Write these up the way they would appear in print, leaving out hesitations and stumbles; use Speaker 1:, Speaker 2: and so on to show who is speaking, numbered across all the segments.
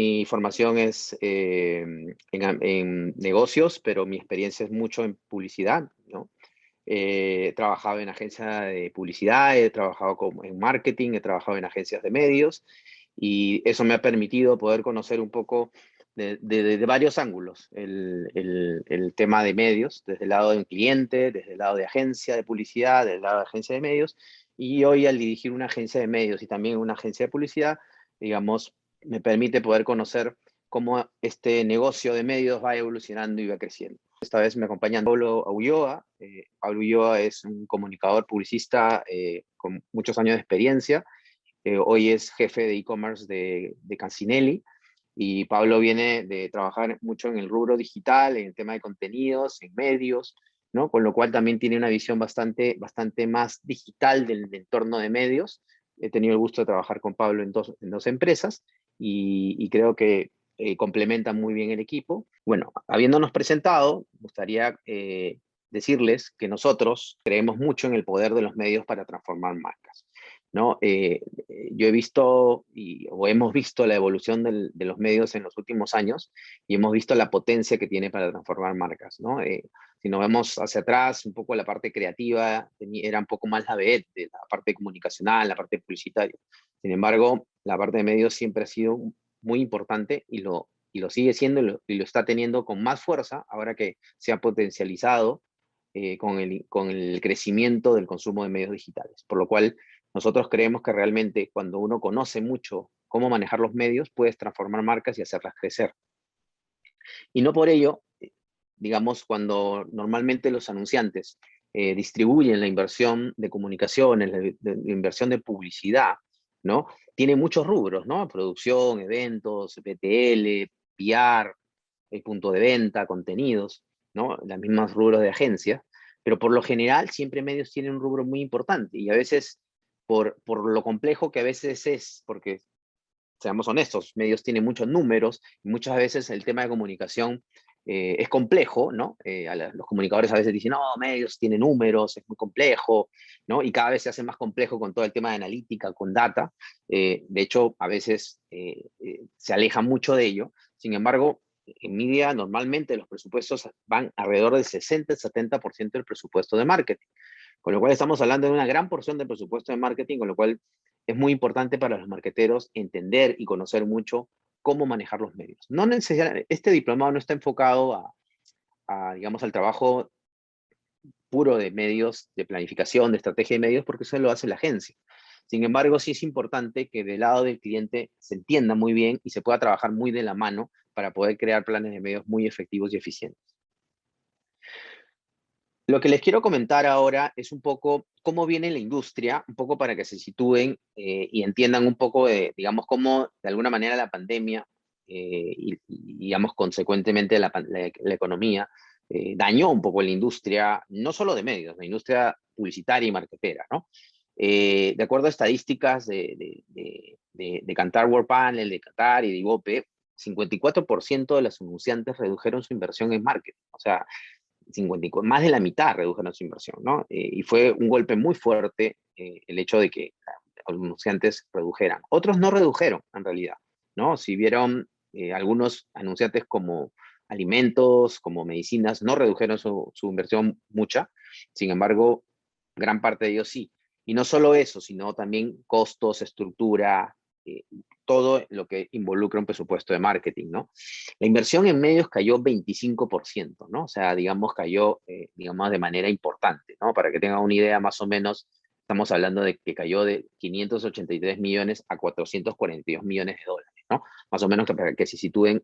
Speaker 1: Mi formación es en negocios, pero mi experiencia es mucho en publicidad, ¿no? He trabajado en agencia de publicidad, he trabajado en marketing, he trabajado en agencias de medios y eso me ha permitido poder conocer un poco de varios ángulos el tema de medios, desde el lado de un cliente, desde el lado de agencia de publicidad, desde el lado de agencia de medios. Y hoy al dirigir una agencia de medios y también una agencia de publicidad, digamos, me permite poder conocer cómo este negocio de medios va evolucionando y va creciendo. Esta vez me acompaña Pablo Ulloa. Pablo Ulloa es un comunicador publicista con muchos años de experiencia. Hoy es jefe de e-commerce de Cancinelli. Y Pablo viene de trabajar mucho en el rubro digital, en el tema de contenidos, en medios, ¿no? Con lo cual también tiene una visión bastante más digital del entorno de medios. He tenido el gusto de trabajar con Pablo en dos empresas y creo que complementan muy bien el equipo. Bueno, habiéndonos presentado, me gustaría decirles que nosotros creemos mucho en el poder de los medios para transformar marcas, ¿no? Yo he visto o hemos visto la evolución de los medios en los últimos años y hemos visto la potencia que tiene para transformar marcas, ¿no? Si nos vemos hacia atrás, un poco la parte creativa era un poco más la vedette de la parte comunicacional, la parte publicitaria. Sin embargo, la parte de medios siempre ha sido muy importante y lo sigue siendo y lo está teniendo con más fuerza ahora que se ha potencializado con el crecimiento del consumo de medios digitales. Por lo cual, nosotros creemos que realmente cuando uno conoce mucho cómo manejar los medios, puedes transformar marcas y hacerlas crecer. Y no por ello, digamos, cuando normalmente los anunciantes distribuyen la inversión de comunicaciones, la inversión de publicidad, ¿no? Tiene muchos rubros, ¿no? Producción, eventos, PTL, PR, punto de venta, contenidos, ¿no? Las mismas rubros de agencia, pero por lo general siempre medios tienen un rubro muy importante y a veces por lo complejo que a veces es, porque seamos honestos, medios tienen muchos números y muchas veces el tema de comunicación es complejo, ¿no? Los comunicadores a veces dicen, no, medios tienen números, es muy complejo, ¿no? Y cada vez se hace más complejo con todo el tema de analítica, con data. De hecho, a veces se aleja mucho de ello. Sin embargo, en media normalmente los presupuestos van alrededor del 60-70% del presupuesto de marketing. Con lo cual estamos hablando de una gran porción del presupuesto de marketing, con lo cual es muy importante para los marketeros entender y conocer mucho cómo manejar los medios. No necesariamente, este diplomado no está enfocado digamos, al trabajo puro de medios, de planificación, de estrategia de medios, porque eso lo hace la agencia. Sin embargo, sí es importante que del lado del cliente se entienda muy bien y se pueda trabajar muy de la mano para poder crear planes de medios muy efectivos y eficientes. Lo que les quiero comentar ahora es un poco cómo viene la industria, un poco para que se sitúen y entiendan un poco de, digamos, cómo de alguna manera la pandemia digamos, consecuentemente la economía dañó un poco la industria, no solo de medios, la industria publicitaria y marketera, ¿no? De acuerdo a estadísticas de Kantar World Panel, de Qatar y de Ibope, 54% de los anunciantes redujeron su inversión en marketing. O sea, más de la mitad redujeron su inversión, ¿no? Y fue un golpe muy fuerte el hecho de que los anunciantes redujeran. Otros no redujeron, en realidad, ¿no? Si vieron algunos anunciantes como alimentos, como medicinas, no redujeron su inversión mucha, sin embargo, gran parte de ellos sí. Y no solo eso, sino también costos, estructura, todo lo que involucra un presupuesto de marketing, ¿no? La inversión en medios cayó 25%, ¿no? O sea, digamos, cayó, digamos, de manera importante, ¿no? Para que tengan una idea, más o menos, estamos hablando de que cayó de 583 millones a 442 millones de dólares, ¿no? Más o menos para que se sitúen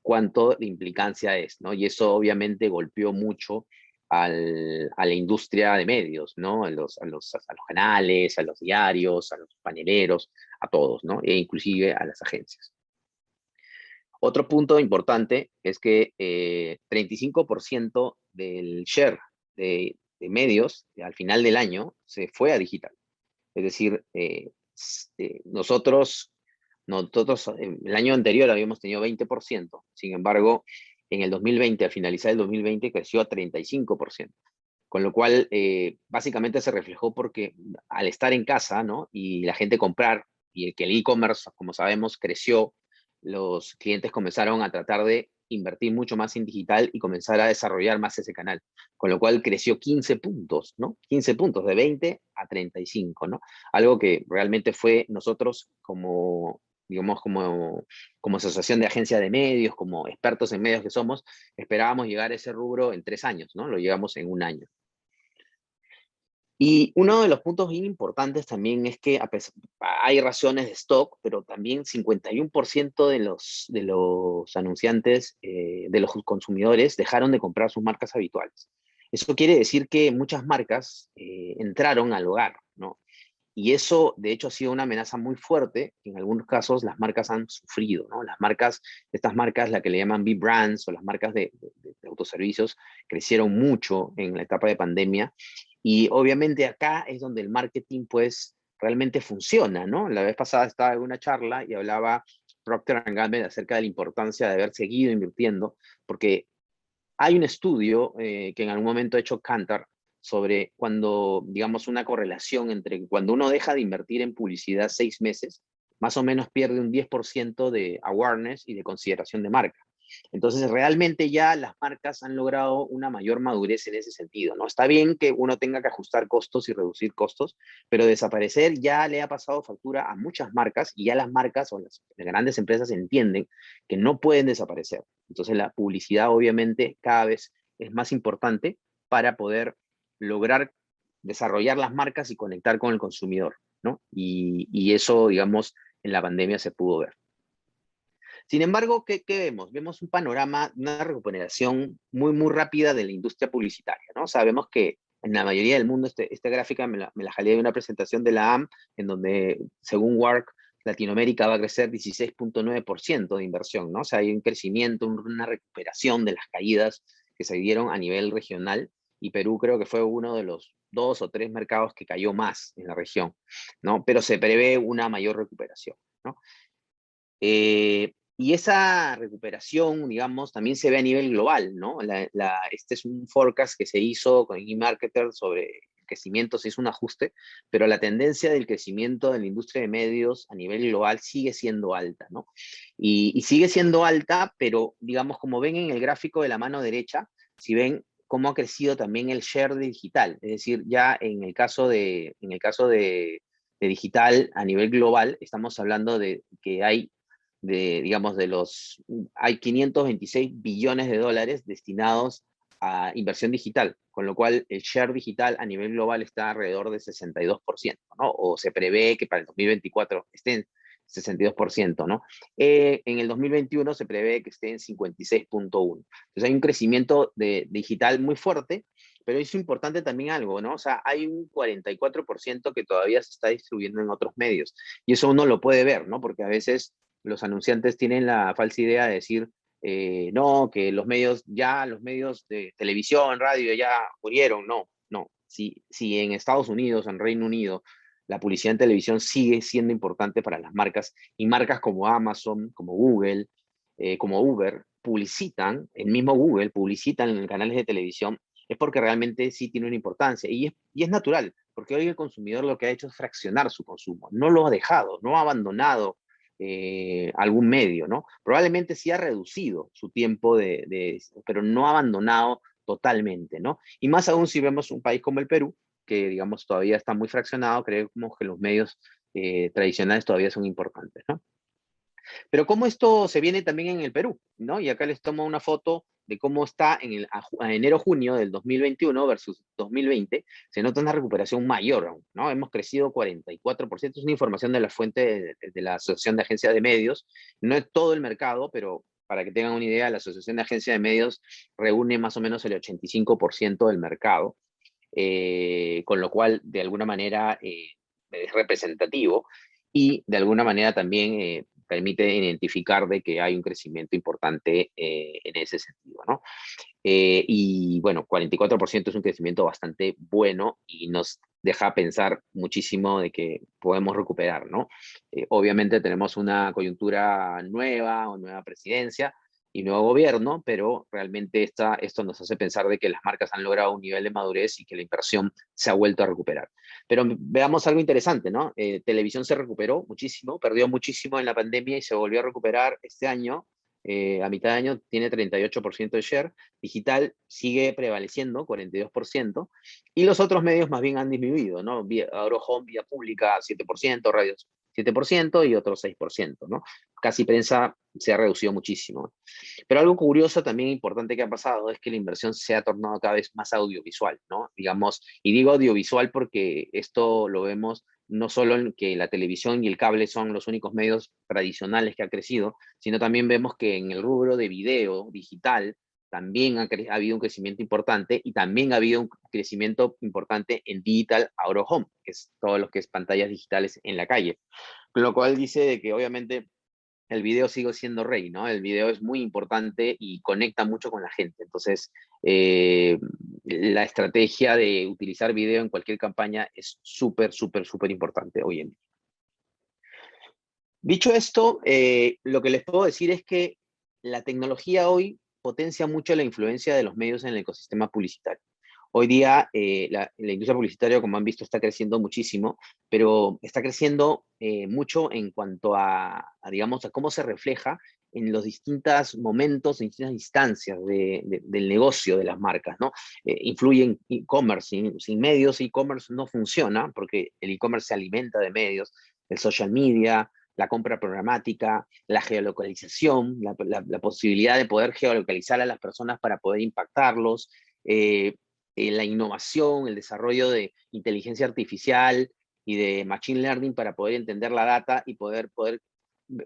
Speaker 1: cuánto de implicancia es, ¿no? Y eso obviamente golpeó mucho a la industria de medios, ¿no? A los canales, a los diarios, a los paneleros, a todos, ¿no? E inclusive a las agencias. Otro punto importante es que 35% del share de medios al final del año se fue a digital. Es decir, nosotros el año anterior habíamos tenido 20%, sin embargo, en el 2020, al finalizar el 2020, creció a 35%. Con lo cual, básicamente se reflejó porque al estar en casa, ¿no? Y la gente comprar, y que el e-commerce, como sabemos, creció los clientes comenzaron a tratar de invertir mucho más en digital y comenzar a desarrollar más ese canal, con lo cual creció 15 puntos, ¿no? 15 puntos, de 20 a 35, ¿no? Algo que realmente fue nosotros como, digamos, como asociación de agencia de medios, como expertos en medios que somos, esperábamos llegar a ese rubro en 3 años, ¿no? Lo llegamos en 1 año. Y uno de los puntos bien importantes también es que hay razones de stock, pero también 51% de los anunciantes, de los consumidores, dejaron de comprar sus marcas habituales. Eso quiere decir que muchas marcas entraron al hogar, ¿no? Y eso, de hecho, ha sido una amenaza muy fuerte. En algunos casos, las marcas han sufrido, ¿no? Las marcas, estas marcas, la que le llaman B-Brands o las marcas de autoservicios, crecieron mucho en la etapa de pandemia. Y obviamente acá es donde el marketing, pues, realmente funciona, ¿no? La vez pasada estaba en una charla y hablaba Procter Gamble acerca de la importancia de haber seguido invirtiendo, porque hay un estudio que en algún momento ha hecho Kantar sobre cuando, digamos, una correlación entre cuando uno deja de invertir en publicidad 6 meses, más o menos pierde un 10% de awareness y de consideración de marca. Entonces, realmente ya las marcas han logrado una mayor madurez en ese sentido, ¿no? Está bien que uno tenga que ajustar costos y reducir costos, pero desaparecer ya le ha pasado factura a muchas marcas y ya las marcas o las grandes empresas entienden que no pueden desaparecer. Entonces, la publicidad obviamente cada vez es más importante para poder lograr desarrollar las marcas y conectar con el consumidor, ¿no? Y eso, digamos, en la pandemia se pudo ver. Sin embargo, ¿qué vemos? Vemos un panorama, una recuperación muy, muy rápida de la industria publicitaria, ¿no? Sabemos que en la mayoría del mundo, esta gráfica me la jalé de una presentación de la AM, en donde, según WARC, Latinoamérica va a crecer 16.9% de inversión, ¿no? O sea, hay un crecimiento, una recuperación de las caídas que se dieron a nivel regional, y Perú creo que fue uno de los 2 o 3 mercados que cayó más en la región, ¿no? Pero se prevé una mayor recuperación, ¿no? Y esa recuperación, digamos, también se ve a nivel global, ¿no? Este es un forecast que se hizo con eMarketer sobre el crecimiento, se hizo un ajuste, pero la tendencia del crecimiento de la industria de medios a nivel global sigue siendo alta, ¿no? Y sigue siendo alta, pero, digamos, como ven en el gráfico de la mano derecha, si ven cómo ha crecido también el share digital, es decir, ya en el caso de digital a nivel global, estamos hablando de que hay 526 billones de dólares destinados a inversión digital, con lo cual el share digital a nivel global está alrededor de 62%, ¿no? O se prevé que para el 2024 esté en 62%, ¿no? En el 2021 se prevé que esté en 56.1. Entonces hay un crecimiento de digital muy fuerte, pero es importante también algo, ¿no? O sea, hay un 44% que todavía se está distribuyendo en otros medios. Y eso uno lo puede ver, ¿no? Porque a veces los anunciantes tienen la falsa idea de decir, no, que los medios de televisión, radio ya murieron. No, no. Si en Estados Unidos, en Reino Unido, la publicidad en televisión sigue siendo importante para las marcas, y marcas como Amazon, como Google, como Uber, publicitan, el mismo Google publicitan en canales de televisión, es porque realmente sí tiene una importancia. Y es natural, porque hoy el consumidor lo que ha hecho es fraccionar su consumo. No lo ha dejado, no ha abandonado algún medio, ¿no? Probablemente sí ha reducido su tiempo pero no ha abandonado totalmente, ¿no? Y más aún si vemos un país como el Perú, que digamos todavía está muy fraccionado, creemos que los medios tradicionales todavía son importantes, ¿no? Pero cómo esto se viene también en el Perú, ¿no? Y acá les tomo una foto de cómo está a enero-junio del 2021 versus 2020, se nota una recuperación mayor aún, ¿no? Hemos crecido 44%, es una información de la fuente de la Asociación de Agencias de Medios, no es todo el mercado, pero para que tengan una idea, la Asociación de Agencias de Medios reúne más o menos el 85% del mercado, con lo cual, de alguna manera, es representativo y de alguna manera también permite identificar de que hay un crecimiento importante en ese sentido, ¿no? Y bueno, 44% es un crecimiento bastante bueno y nos deja pensar muchísimo de que podemos recuperar, ¿no? Obviamente tenemos una coyuntura nueva o nueva presidencia, y nuevo gobierno, pero realmente esto nos hace pensar de que las marcas han logrado un nivel de madurez y que la inversión se ha vuelto a recuperar. Pero veamos algo interesante, ¿no? Televisión se recuperó muchísimo, perdió muchísimo en la pandemia y se volvió a recuperar este año. A mitad de año tiene 38% de share, digital sigue prevaleciendo, 42%, y los otros medios más bien han disminuido, ¿no? Agrohome, Vía Pública, 7%, radios 7% y otros 6%, ¿no? Casi prensa se ha reducido muchísimo. Pero algo curioso también importante que ha pasado es que la inversión se ha tornado cada vez más audiovisual, ¿no? Digamos, y digo audiovisual porque esto lo vemos no solo en que la televisión y el cable son los únicos medios tradicionales que ha crecido, sino también vemos que en el rubro de video digital también ha habido un crecimiento importante y también ha habido un crecimiento importante en Digital Out of Home, que es todo lo que es pantallas digitales en la calle. Con lo cual dice de que obviamente el video sigue siendo rey, ¿no? El video es muy importante y conecta mucho con la gente. Entonces, la estrategia de utilizar video en cualquier campaña es súper, súper, súper importante hoy en día. Dicho esto, lo que les puedo decir es que la tecnología hoy potencia mucho la influencia de los medios en el ecosistema publicitario. Hoy día la industria publicitaria, como han visto, está creciendo muchísimo, pero está creciendo mucho en cuanto digamos, a cómo se refleja en los distintos momentos, en distintas instancias del negocio de las marcas, ¿no? Influye en e-commerce, sin medios e-commerce no funciona, porque el e-commerce se alimenta de medios, el social media, la compra programática, la geolocalización, la posibilidad de poder geolocalizar a las personas para poder impactarlos, la innovación, el desarrollo de inteligencia artificial y de machine learning para poder entender la data y poder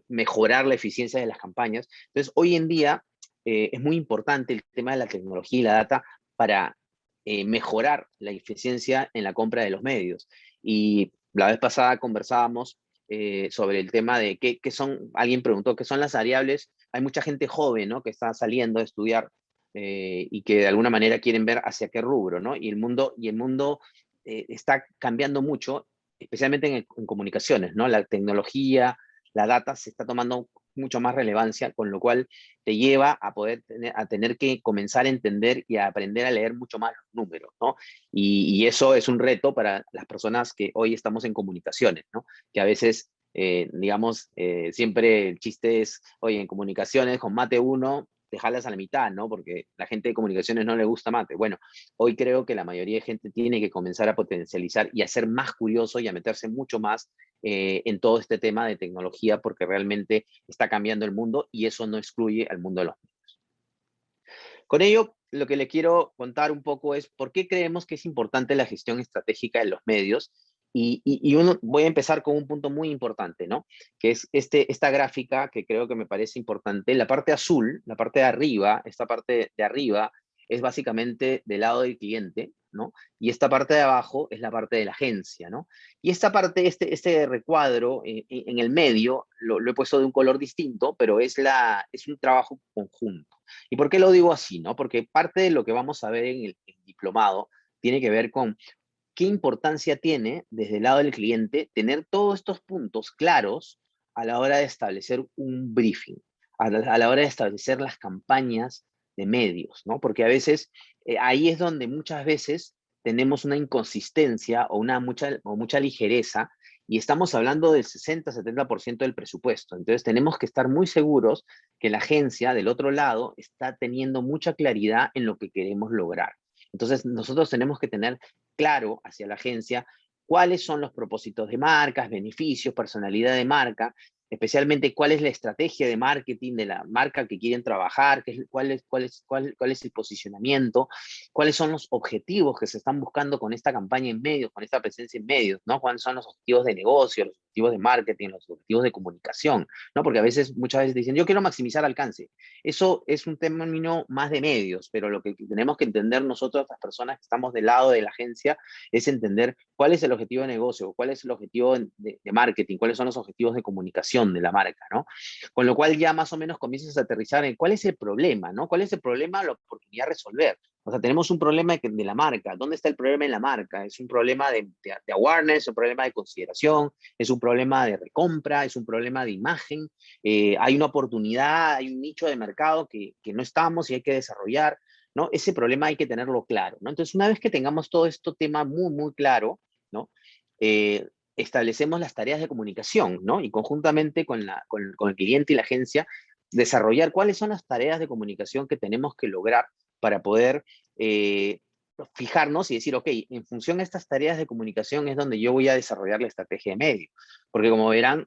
Speaker 1: mejorar la eficiencia de las campañas. Entonces, hoy en día es muy importante el tema de la tecnología y la data para mejorar la eficiencia en la compra de los medios. Y la vez pasada conversábamos sobre el tema de qué son, alguien preguntó, ¿qué son las variables? Hay mucha gente joven, ¿no? Que está saliendo a estudiar y que de alguna manera quieren ver hacia qué rubro, ¿no? Y el mundo está cambiando mucho, especialmente en comunicaciones, ¿no? La tecnología, la data se está tomando mucho más relevancia, con lo cual te lleva a poder tener que comenzar a entender y a aprender a leer mucho más los números, ¿no? Y eso es un reto para las personas que hoy estamos en comunicaciones, ¿no? Que a veces, digamos, siempre el chiste es, oye, en comunicaciones con mate 1, te jalas a la mitad, ¿no? Porque la gente de comunicaciones no le gusta mate. Bueno, hoy creo que la mayoría de gente tiene que comenzar a potencializar y a ser más curioso y a meterse mucho más en todo este tema de tecnología porque realmente está cambiando el mundo y eso no excluye al mundo de los medios. Con ello, lo que le quiero contar un poco es por qué creemos que es importante la gestión estratégica de los medios. Voy a empezar con un punto muy importante, ¿no? Que es esta gráfica que creo que me parece importante. La parte azul, la parte de arriba, esta parte de arriba es básicamente del lado del cliente, ¿no? Y esta parte de abajo es la parte de la agencia, ¿no? Y esta parte, este recuadro en el medio, lo he puesto de un color distinto, pero es un trabajo conjunto. ¿Y por qué lo digo así, no? Porque parte de lo que vamos a ver en el diplomado tiene que ver con qué importancia tiene desde el lado del cliente tener todos estos puntos claros a la hora de establecer un briefing, a la hora de establecer las campañas de medios, ¿no? Porque a veces ahí es donde muchas veces tenemos una inconsistencia o mucha ligereza y estamos hablando del 60-70% del presupuesto. Entonces tenemos que estar muy seguros que la agencia del otro lado está teniendo mucha claridad en lo que queremos lograr. Entonces nosotros tenemos que tener claro hacia la agencia cuáles son los propósitos de marcas, beneficios, personalidad de marca, especialmente cuál es la estrategia de marketing de la marca que quieren trabajar, cuál es el posicionamiento, cuáles son los objetivos que se están buscando con esta campaña en medios, con esta presencia en medios, ¿no? Cuáles son los objetivos de negocio, los objetivos de marketing, los objetivos de comunicación, ¿no? Porque muchas veces dicen, yo quiero maximizar alcance. Eso es un término más de medios, pero lo que tenemos que entender nosotros, las personas que estamos del lado de la agencia, es entender cuál es el objetivo de negocio, cuál es el objetivo de marketing, cuáles son los objetivos de comunicación, comunicación de la marca, ¿no? Con lo cual ya más o menos comienzas a aterrizar en cuál es el problema, ¿no? ¿Cuál es el problema, la oportunidad de resolver? O sea, tenemos un problema de la marca. ¿Dónde está el problema en la marca? ¿Es un problema de awareness, un problema de consideración, es un problema de recompra, es un problema de imagen? Hay una oportunidad, hay un nicho de mercado que no estamos y hay que desarrollar, ¿no? Ese problema hay que tenerlo claro, ¿no? Entonces, una vez que tengamos todo este tema muy, muy claro, ¿no? Establecemos las tareas de comunicación, ¿no? Y conjuntamente con el cliente y la agencia, desarrollar cuáles son las tareas de comunicación que tenemos que lograr para poder fijarnos y decir, ok, en función de estas tareas de comunicación es donde yo voy a desarrollar la estrategia de medio. Porque como verán,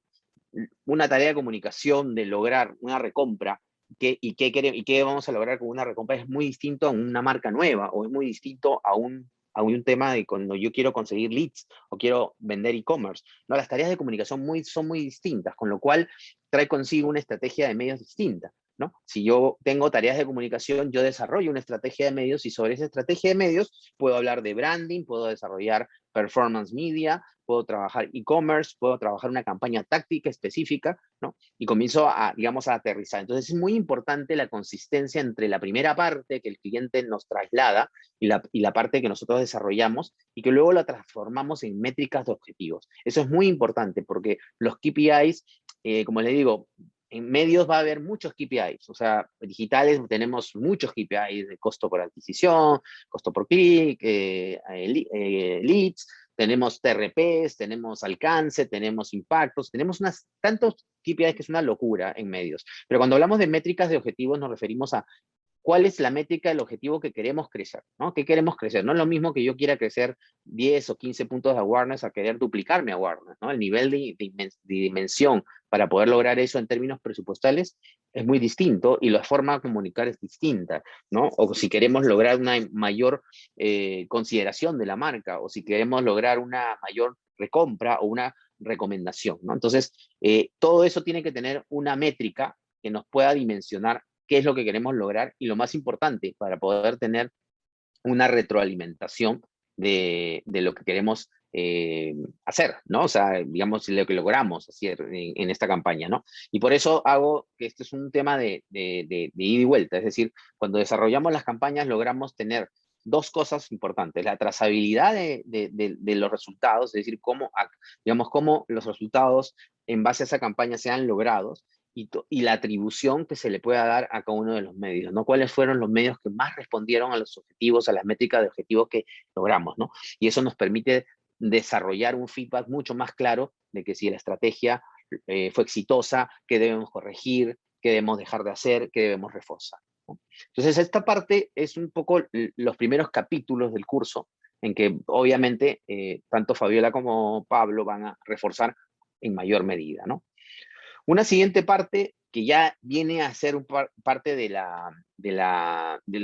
Speaker 1: una tarea de comunicación de lograr una recompra y qué vamos a lograr con una recompra es muy distinto a una marca nueva o es muy distinto a un tema de cuando yo quiero conseguir leads o quiero vender e-commerce. No, las tareas de comunicación son muy distintas, con lo cual trae consigo una estrategia de medios distinta, ¿no? Si yo tengo tareas de comunicación, yo desarrollo una estrategia de medios y sobre esa estrategia de medios puedo hablar de branding, puedo desarrollar performance media, puedo trabajar e-commerce, puedo trabajar una campaña táctica específica, ¿no? Y comienzo digamos, a aterrizar. Entonces es muy importante la consistencia entre la primera parte que el cliente nos traslada y la parte que nosotros desarrollamos y que luego la transformamos en métricas de objetivos. Eso es muy importante porque los KPIs, como les digo, en medios va a haber muchos KPIs, o sea, digitales tenemos muchos KPIs de costo por adquisición, costo por clic, leads, tenemos TRPs, tenemos alcance, tenemos impactos, tenemos tantos KPIs que es una locura en medios. Pero cuando hablamos de métricas de objetivos nos referimos a cuál es la métrica del objetivo que queremos crecer, ¿no? ¿Qué queremos crecer? No es lo mismo que yo quiera crecer 10 o 15 puntos de awareness a querer duplicar mi awareness, ¿no? El nivel de dimensión para poder lograr eso en términos presupuestales es muy distinto y la forma de comunicar es distinta, ¿no? O si queremos lograr una mayor consideración de la marca o si queremos lograr una mayor recompra o una recomendación, ¿no? Entonces, todo eso tiene que tener una métrica que nos pueda dimensionar qué es lo que queremos lograr y lo más importante, para poder tener una retroalimentación de lo que queremos hacer, ¿no? O sea, digamos, lo que logramos hacer en esta campaña, ¿no? Y por eso hago que este es un tema de ida y vuelta, es decir, cuando desarrollamos las campañas logramos tener dos cosas importantes, la trazabilidad de los resultados, es decir, digamos, cómo los resultados en base a esa campaña sean logrados, y la atribución que se le pueda dar a cada uno de los medios, ¿no? ¿Cuáles fueron los medios que más respondieron a los objetivos, a las métricas de objetivos que logramos, ¿no? Y eso nos permite desarrollar un feedback mucho más claro de que si la estrategia fue exitosa, qué debemos corregir, qué debemos dejar de hacer, qué debemos reforzar, ¿no? Entonces, esta parte es un poco los primeros capítulos del curso en que obviamente tanto Fabiola como Pablo van a reforzar en mayor medida, ¿no? Una siguiente parte que ya viene a ser parte del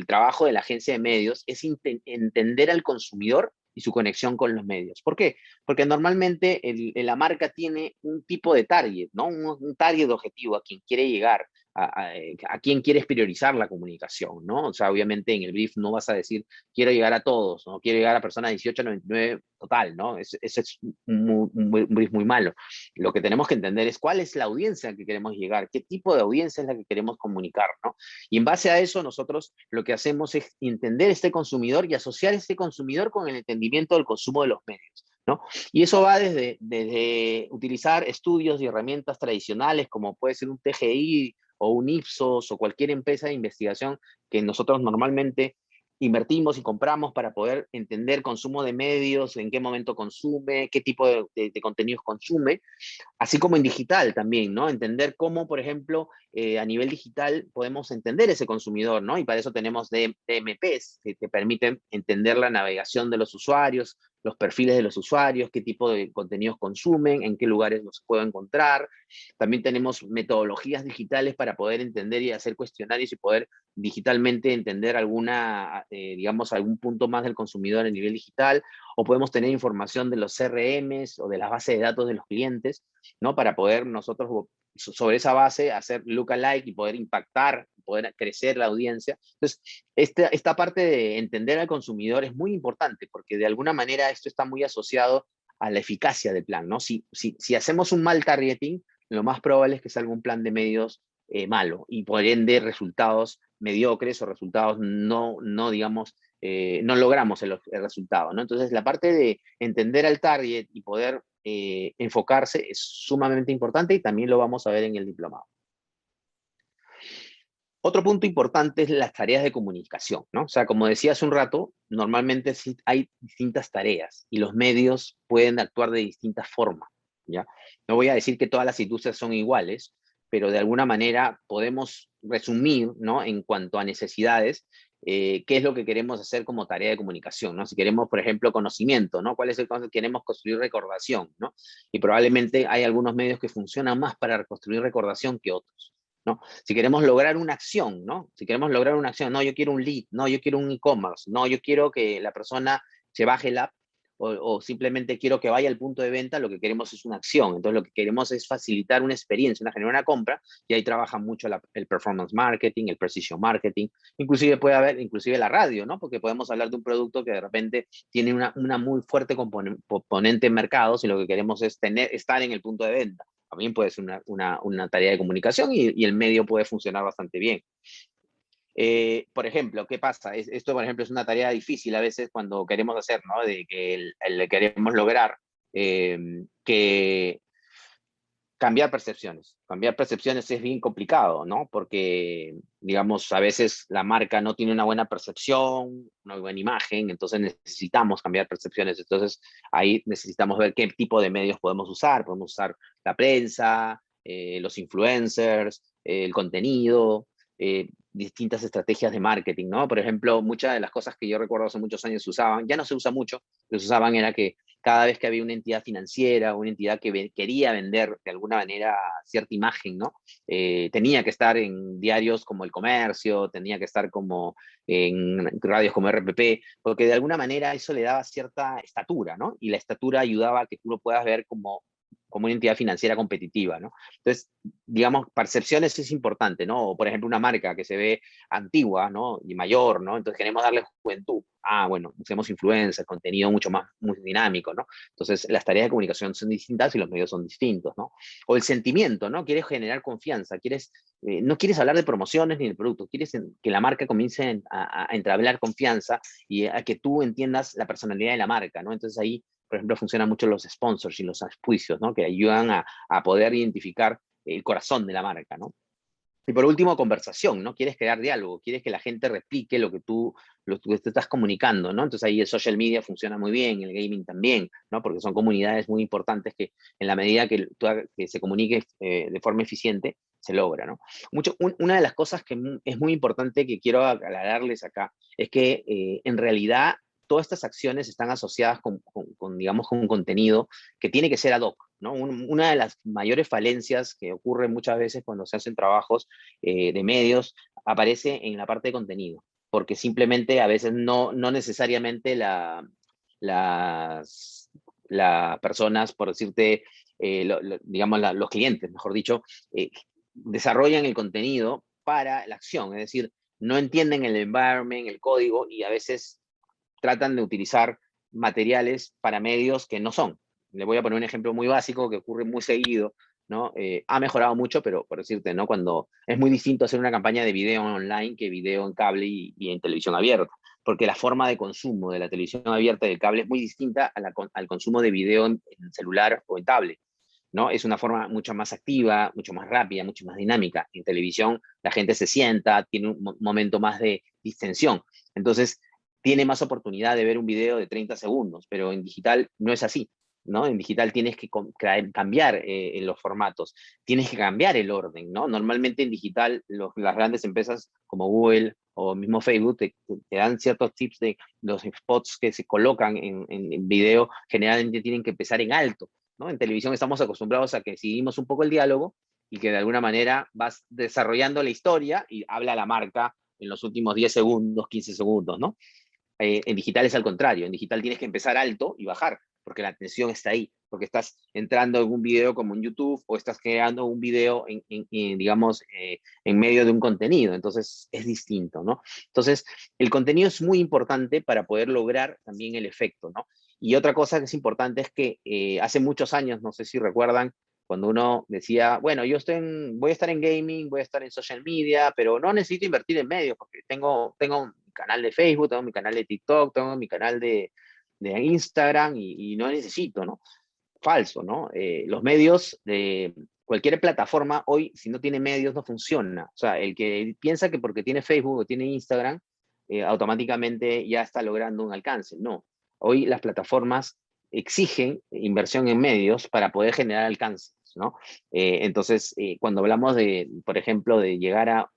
Speaker 1: trabajo de la agencia de medios es entender al consumidor y su conexión con los medios. ¿Por qué? Porque normalmente la marca tiene un tipo de target, ¿no? Un target objetivo a quien quiere llegar, a quien quieres priorizar la comunicación, ¿no? O sea, obviamente en el brief no vas a decir, quiero llegar a todos, no quiero llegar a personas 18 a 99 total, ¿no? Ese es un brief muy malo. Lo que tenemos que entender es cuál es la audiencia a la que queremos llegar, qué tipo de audiencia es la que queremos comunicar, ¿no? Y en base a eso nosotros lo que hacemos es entender este consumidor y asociar este consumidor con el entendimiento del consumo de los medios, ¿no? Y eso va desde utilizar estudios y herramientas tradicionales como puede ser un TGI o un Ipsos o cualquier empresa de investigación que nosotros normalmente invertimos y compramos para poder entender consumo de medios, en qué momento consume, qué tipo de contenidos consume, así como en digital también, ¿no? Entender cómo, por ejemplo, a nivel digital podemos entender ese consumidor, ¿no? Y para eso tenemos DMPs que te permiten entender la navegación de los usuarios, los perfiles de los usuarios, qué tipo de contenidos consumen, en qué lugares los puedo encontrar. También tenemos metodologías digitales para poder entender y hacer cuestionarios y poder digitalmente entender digamos, algún punto más del consumidor a nivel digital, o podemos tener información de los CRMs o de las bases de datos de los clientes, ¿no? Para poder nosotros, sobre esa base, hacer lookalike y poder impactar, poder crecer la audiencia. Entonces, esta parte de entender al consumidor es muy importante porque de alguna manera esto está muy asociado a la eficacia del plan, ¿no? Si hacemos un mal targeting, lo más probable es que salga un plan de medios malo y por ende resultados mediocres o resultados no digamos, no logramos el resultado, ¿no? Entonces, la parte de entender al target y poder enfocarse es sumamente importante y también lo vamos a ver en el diplomado. Otro punto importante es las tareas de comunicación, ¿no? O sea, como decía hace un rato, normalmente sí hay distintas tareas y los medios pueden actuar de distintas formas, ¿ya? No voy a decir que todas las industrias son iguales, pero de alguna manera podemos resumir, ¿no? En cuanto a necesidades, qué es lo que queremos hacer como tarea de comunicación, ¿no? Si queremos, por ejemplo, conocimiento, ¿no? ¿Cuál es el concepto? Queremos construir recordación, ¿no? Y probablemente hay algunos medios que funcionan más para construir recordación que otros, ¿no? Si queremos lograr una acción, ¿no? Si queremos lograr una acción, no, yo quiero un lead, no, yo quiero un e-commerce, no, yo quiero que la persona se baje el app o simplemente quiero que vaya al punto de venta, lo que queremos es una acción. Entonces lo que queremos es facilitar una experiencia, generar una compra, y ahí trabaja mucho el performance marketing, el precision marketing, inclusive puede haber, inclusive la radio, ¿no? Porque podemos hablar de un producto que de repente tiene una muy fuerte componente en mercados y lo que queremos es estar en el punto de venta. También puede ser una tarea de comunicación y el medio puede funcionar bastante bien. Por ejemplo, ¿qué pasa? Esto, por ejemplo, es una tarea difícil a veces cuando queremos hacer, ¿no? De que queremos lograr que cambiar percepciones. Cambiar percepciones es bien complicado, ¿no? Porque, digamos, a veces la marca no tiene una buena percepción, una buena imagen, entonces necesitamos cambiar percepciones. Entonces ahí necesitamos ver qué tipo de medios podemos usar. Podemos usar la prensa, los influencers, el contenido, distintas estrategias de marketing, ¿no? Por ejemplo, muchas de las cosas que yo recuerdo hace muchos años se usaban, ya no se usa mucho, lo que se usaban era que cada vez que había una entidad financiera, una entidad que quería vender de alguna manera cierta imagen, ¿no? Tenía que estar en diarios como El Comercio, tenía que estar como en radios como RPP, porque de alguna manera eso le daba cierta estatura, ¿no? Y la estatura ayudaba a que tú lo puedas ver como una entidad financiera competitiva, ¿no? Entonces, digamos, percepciones es importante, ¿no? O, por ejemplo, una marca que se ve antigua, ¿no? Y mayor, ¿no? Entonces queremos darle juventud. Ah, bueno, usemos influencers, contenido mucho más muy dinámico, ¿no? Entonces, las tareas de comunicación son distintas y los medios son distintos, ¿no? O el sentimiento, ¿no? Quieres generar confianza, no quieres hablar de promociones ni de productos, quieres que la marca comience a entablar confianza y a que tú entiendas la personalidad de la marca, ¿no? Entonces ahí, por ejemplo, funcionan mucho los sponsors y los auspicios, ¿no? Que ayudan a poder identificar el corazón de la marca, ¿no? Y por último, conversación, ¿no? Quieres crear diálogo, quieres que la gente replique lo que tú estás comunicando, ¿no? Entonces ahí el social media funciona muy bien, el gaming también, ¿no? Porque son comunidades muy importantes que en la medida que se comunique de forma eficiente, se logra, ¿no? Una de las cosas que es muy importante que quiero aclararles acá es que en realidad todas estas acciones están asociadas digamos, con un contenido que tiene que ser ad hoc, ¿no? Una de las mayores falencias que ocurre muchas veces cuando se hacen trabajos de medios aparece en la parte de contenido, porque simplemente a veces no necesariamente las, las personas, por decirte, digamos, los clientes, mejor dicho, desarrollan el contenido para la acción, es decir, no entienden el environment, el código, y a veces tratan de utilizar materiales para medios que no son. Le voy a poner un ejemplo muy básico que ocurre muy seguido, ¿no? Ha mejorado mucho, pero por decirte, ¿no? Cuando es muy distinto hacer una campaña de video online que video en cable y en televisión abierta, porque la forma de consumo de la televisión abierta y del cable es muy distinta al consumo de video en celular o en tablet, ¿no? Es una forma mucho más activa, mucho más rápida, mucho más dinámica. En televisión la gente se sienta, tiene un momento más de distensión. Entonces, tiene más oportunidad de ver un video de 30 segundos, pero en digital no es así, ¿no? En digital tienes que cambiar en los formatos, tienes que cambiar el orden, ¿no? Normalmente en digital las grandes empresas como Google o mismo Facebook te dan ciertos tips de los spots que se colocan en video, generalmente tienen que empezar en alto, ¿no? En televisión estamos acostumbrados a que seguimos un poco el diálogo y que de alguna manera vas desarrollando la historia y habla la marca en los últimos 10 segundos, 15 segundos, ¿no? En digital es al contrario, en digital tienes que empezar alto y bajar, porque la atención está ahí, porque estás entrando en un video como en YouTube o estás creando un video digamos, en medio de un contenido, entonces es distinto, ¿no? Entonces, el contenido es muy importante para poder lograr también el efecto, ¿no? Y otra cosa que es importante es que hace muchos años, no sé si recuerdan, cuando uno decía, bueno, voy a estar en gaming, voy a estar en social media, pero no necesito invertir en medios, porque tengo mi canal de Facebook, tengo mi canal de TikTok, tengo mi canal de Instagram y no necesito, ¿no? Falso, ¿no? Los medios de cualquier plataforma hoy, si no tiene medios, no funciona. O sea, el que piensa que porque tiene Facebook o tiene Instagram, automáticamente ya está logrando un alcance. No. Hoy las plataformas exigen inversión en medios para poder generar alcances, ¿no? Entonces, cuando hablamos de, por ejemplo, de llegar a,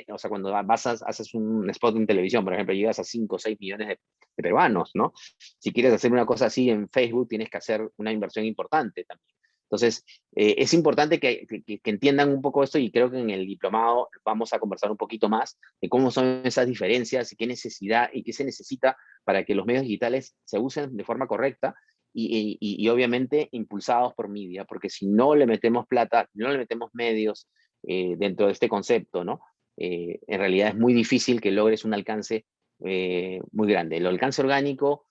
Speaker 1: o sea, cuando haces un spot en televisión, por ejemplo, llegas a 5 o 6 millones de peruanos, ¿no? Si quieres hacer una cosa así en Facebook, tienes que hacer una inversión importante también. Entonces, es importante que entiendan un poco esto y creo que en el diplomado vamos a conversar un poquito más de cómo son esas diferencias y qué necesidad y qué se necesita para que los medios digitales se usen de forma correcta y obviamente impulsados por media, porque si no le metemos plata, no le metemos medios dentro de este concepto, ¿no? En realidad es muy difícil que logres un alcance muy grande. El alcance orgánico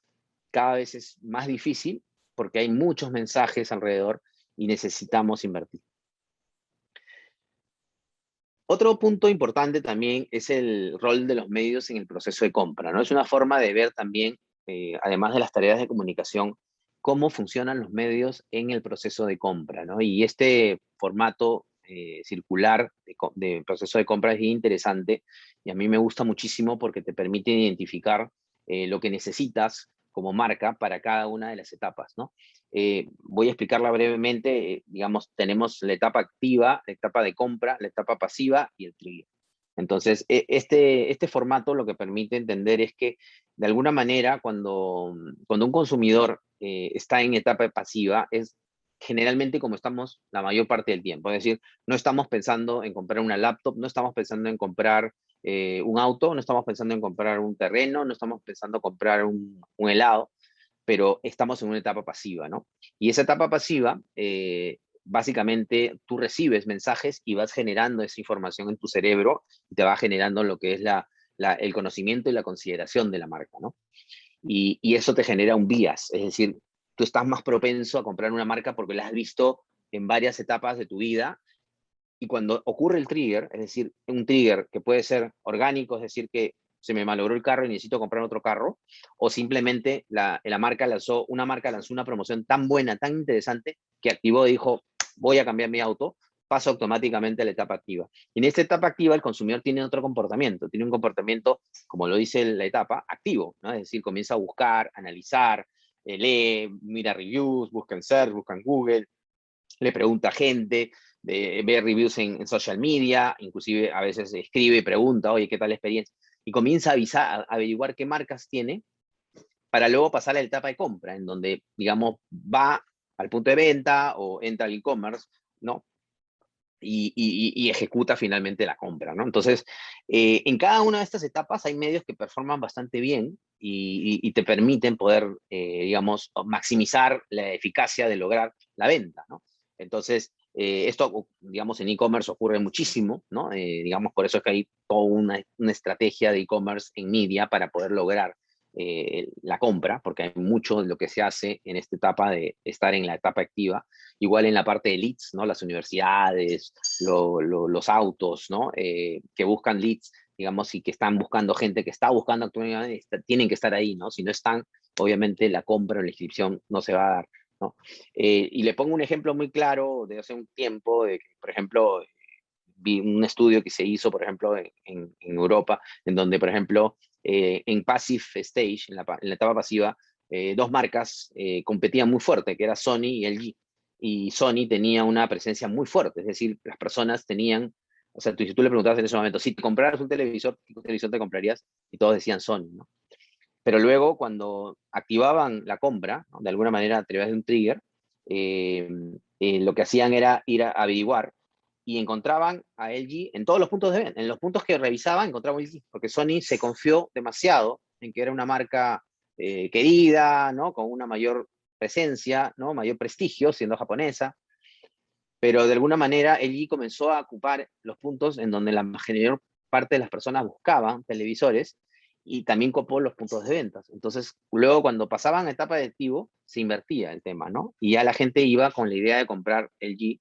Speaker 1: cada vez es más difícil porque hay muchos mensajes alrededor y necesitamos invertir. Otro punto importante también es el rol de los medios en el proceso de compra, ¿no? Es una forma de ver también, además de las tareas de comunicación, cómo funcionan los medios en el proceso de compra, ¿no? Y este formato circular de proceso de compra es interesante y a mí me gusta muchísimo porque te permite identificar lo que necesitas como marca para cada una de las etapas, ¿no? Voy a explicarla brevemente. Digamos, tenemos la etapa activa, la etapa de compra, la etapa pasiva y el trigger. Entonces, este formato lo que permite entender es que, de alguna manera, cuando un consumidor está en etapa pasiva, es generalmente como estamos la mayor parte del tiempo. Es decir, no estamos pensando en comprar una laptop, no estamos pensando en comprar un auto, no estamos pensando en comprar un terreno, no estamos pensando en comprar un helado, pero estamos en una etapa pasiva, ¿no? Y esa etapa pasiva, básicamente tú recibes mensajes y vas generando esa información en tu cerebro y te va generando lo que es el conocimiento y la consideración de la marca, ¿no? Y eso te genera un bias, es decir, tú estás más propenso a comprar una marca porque la has visto en varias etapas de tu vida y cuando ocurre el trigger, es decir, un trigger que puede ser orgánico, es decir, que se me malogró el carro y necesito comprar otro carro, o simplemente una marca lanzó una promoción tan buena, tan interesante, que activó y dijo, voy a cambiar mi auto, paso automáticamente a la etapa activa. Y en esta etapa activa el consumidor tiene otro comportamiento, tiene un comportamiento, como lo dice la etapa, activo, ¿no? Es decir, comienza a buscar, analizar, lee, mira reviews, busca en Search, busca en Google, le pregunta a gente, ve reviews en social media, inclusive a veces escribe y pregunta, oye, ¿qué tal la experiencia? Y comienza a averiguar qué marcas tiene para luego pasar a la etapa de compra, en donde, digamos, va al punto de venta o entra al e-commerce, ¿no? Y ejecuta finalmente la compra, ¿no? Entonces, en cada una de estas etapas hay medios que performan bastante bien y te permiten poder, digamos, maximizar la eficacia de lograr la venta, ¿no? Entonces, esto, digamos, en e-commerce ocurre muchísimo, ¿no? Digamos, por eso es que hay toda una estrategia de e-commerce en media para poder lograr la compra, porque hay mucho de lo que se hace en esta etapa de estar en la etapa activa. Igual en la parte de leads, ¿no? Las universidades, los autos, ¿no? Que buscan leads, digamos, y que están buscando gente que está buscando actualmente, tienen que estar ahí, ¿no? Si no están, obviamente la compra o la inscripción no se va a dar, ¿no? Y le pongo un ejemplo muy claro de hace un tiempo, de que, por ejemplo, vi un estudio que se hizo, por ejemplo, en Europa, en donde, por ejemplo, en Passive Stage, en la etapa pasiva, dos marcas competían muy fuerte, que era Sony y LG. Y Sony tenía una presencia muy fuerte, es decir, las personas tenían, o sea, si tú le preguntabas en ese momento, si te compraras un televisor, ¿qué televisor te comprarías? Y todos decían Sony, ¿no? Pero luego, cuando activaban la compra, ¿no? De alguna manera a través de un trigger, lo que hacían era ir a averiguar y encontraban a LG en todos los puntos de venta. En los puntos que revisaban, encontraban LG, porque Sony se confió demasiado en que era una marca querida, ¿no? Con una mayor presencia, ¿no? Mayor prestigio, siendo japonesa, pero de alguna manera LG comenzó a ocupar los puntos en donde la mayor parte de las personas buscaban televisores y también copó los puntos de ventas. Entonces, luego cuando pasaban a etapa de activo, se invertía el tema, ¿no? Y ya la gente iba con la idea de comprar LG